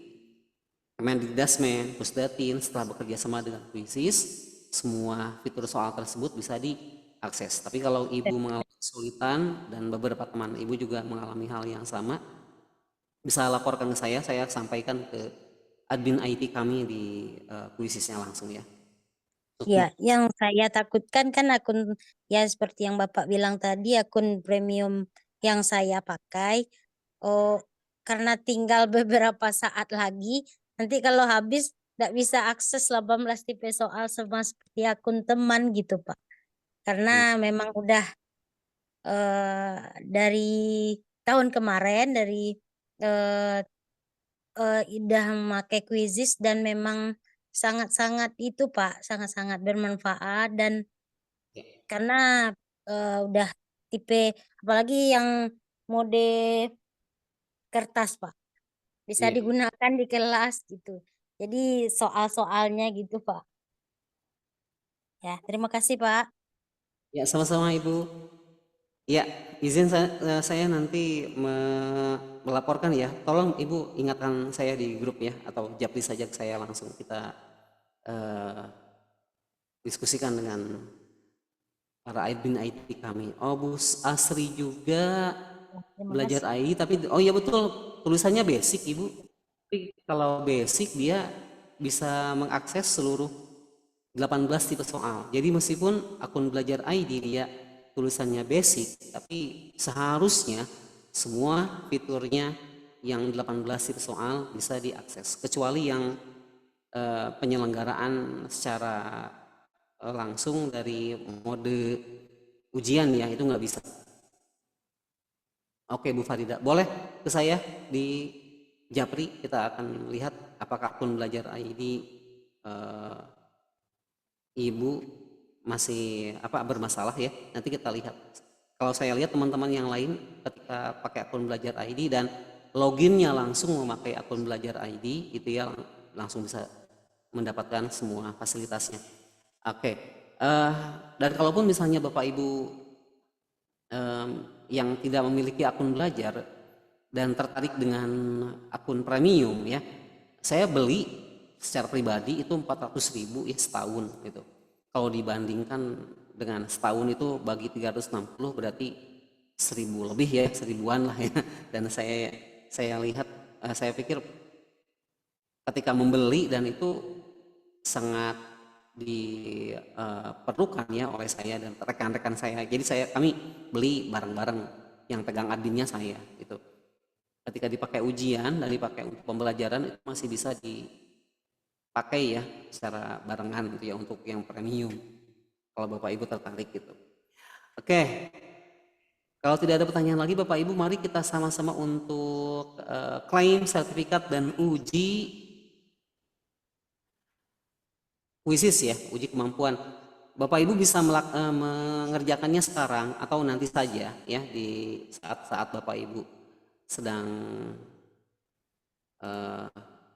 Kemendikbudristek, Pusdatin setelah bekerja sama dengan Quizizz, semua fitur soal tersebut bisa diakses. Tapi kalau Ibu mengalami kesulitan dan beberapa teman Ibu juga mengalami hal yang sama, bisa laporkan ke saya sampaikan ke admin IT kami di Quizizz-nya langsung ya. Ya, yang saya takutkan kan akun ya seperti yang Bapak bilang tadi akun premium yang saya pakai. Oh, karena tinggal beberapa saat lagi, nanti kalau habis tidak bisa akses 18 tipe soal sama seperti akun teman gitu Pak. Karena memang udah dari tahun kemarin dari udah memakai Quizizz dan memang sangat-sangat itu Pak, sangat-sangat bermanfaat dan karena udah tipe apalagi yang mode kertas Pak, bisa Iya. digunakan di kelas gitu. Jadi soal-soalnya gitu Pak. Ya, terima kasih Pak. Ya, sama-sama Ibu. Ya, izin saya nanti melaporkan ya. Tolong Ibu ingatkan saya di grup ya, atau japri saja ke saya langsung. Kita diskusikan dengan para admin IT kami. Oh, Bu Asri juga Terima belajar kasih. IT, tapi oh ya betul, tulisannya basic Ibu. Tapi kalau basic dia bisa mengakses seluruh 18 tipe soal. Jadi meskipun akun belajar ID dia tulisannya basic, tapi seharusnya semua fiturnya yang 18 tipe soal bisa diakses. Kecuali yang penyelenggaraan secara langsung dari mode ujian ya, itu nggak bisa. Oke Bu Farida, boleh ke saya di Japri, kita akan lihat apakah akun belajar ID Ibu masih bermasalah ya. Nanti kita lihat. Kalau saya lihat teman-teman yang lain ketika pakai akun belajar ID dan loginnya langsung memakai akun belajar ID itu ya langsung bisa mendapatkan semua fasilitasnya. Oke. Dan kalaupun misalnya Bapak Ibu yang tidak memiliki akun belajar dan tertarik dengan akun premium ya, saya beli secara pribadi itu 400.000 ya setahun gitu. Kalau dibandingkan dengan setahun itu bagi 360 berarti 1.000 lebih ya, 1.000-an lah ya. Dan saya lihat, saya pikir ketika membeli dan itu sangat diperlukan ya oleh saya dan rekan-rekan saya. Jadi kami beli bareng-bareng, yang pegang adminnya saya gitu. Ketika dipakai ujian dan dipakai untuk pembelajaran itu masih bisa dipakai ya secara barengan gitu ya untuk yang premium. Kalau Bapak Ibu tertarik gitu. Oke. Kalau tidak ada pertanyaan lagi Bapak Ibu, mari kita sama-sama untuk klaim sertifikat dan uji kuisis ya, uji kemampuan. Bapak Ibu bisa mengerjakannya sekarang atau nanti saja ya, di saat-saat Bapak Ibu sedang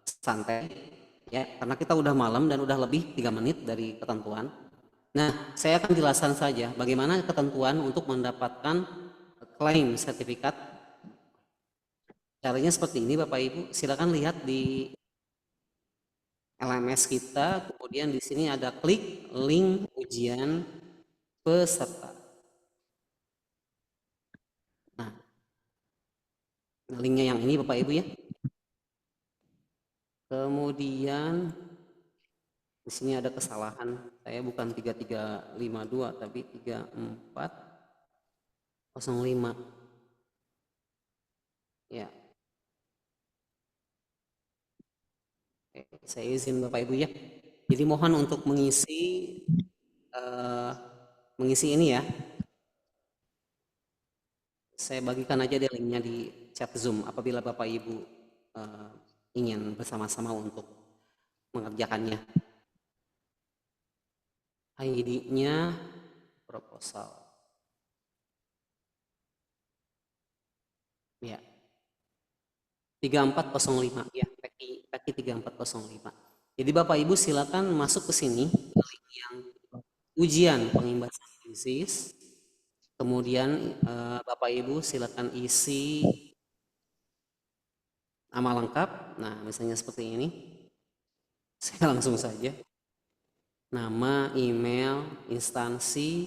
santai ya, karena kita udah malam dan udah lebih 3 menit dari ketentuan. Nah, saya akan jelaskan saja bagaimana ketentuan untuk mendapatkan klaim sertifikat. Caranya seperti ini Bapak Ibu, silakan lihat di LMS kita, kemudian di sini ada klik link ujian peserta. Nah, linknya yang ini Bapak Ibu ya. Kemudian di sini ada kesalahan, saya bukan 3352 tapi 3405. Ya. Saya izin Bapak Ibu ya. Jadi mohon untuk mengisi ini ya. Saya bagikan aja deh linknya di chat Zoom apabila Bapak Ibu ingin bersama-sama untuk mengerjakannya. ID-nya proposal. Ya. 3405 ya, PEKI 3405. Jadi Bapak Ibu silakan masuk ke sini ke link yang ujian pengimbasan kuisis. Kemudian Bapak Ibu silakan isi nama lengkap. Nah, misalnya seperti ini. Saya langsung saja. Nama, email, instansi,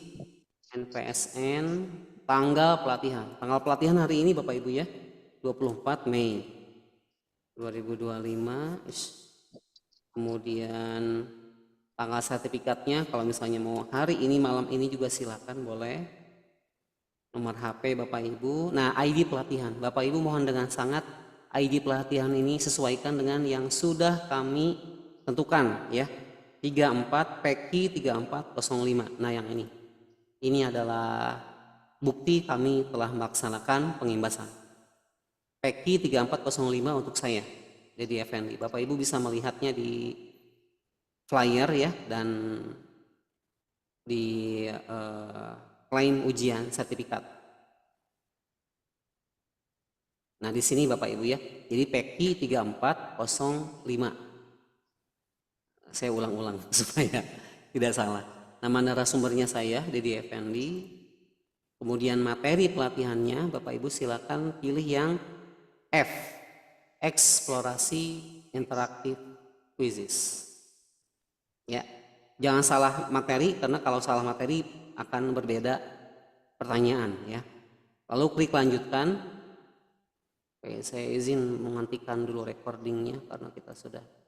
NPSN, tanggal pelatihan. Tanggal pelatihan hari ini Bapak Ibu ya, 24 Mei 2025. Kemudian tanggal sertifikatnya kalau misalnya mau hari ini malam ini juga silakan boleh. Nomor HP Bapak Ibu. Nah, ID pelatihan. Bapak Ibu mohon dengan sangat ID pelatihan ini sesuaikan dengan yang sudah kami tentukan ya. 34 PEKI 3405. Nah, yang ini. Ini adalah bukti kami telah melaksanakan pengimbasan. PEKI 3405 untuk saya. Jadi Effendi. Bapak Ibu bisa melihatnya di flyer ya dan di klaim ujian sertifikat. Nah, di sini Bapak Ibu ya. Jadi PEKI 3405. Saya ulang-ulang supaya tidak salah. Nama narasumbernya saya Dedi Effendi. Kemudian materi pelatihannya Bapak Ibu silakan pilih yang F, eksplorasi interaktif quizzes. Ya, jangan salah materi karena kalau salah materi akan berbeda pertanyaan ya. Lalu klik lanjutkan. Oke, saya izin menghentikan dulu recordingnya karena kita sudah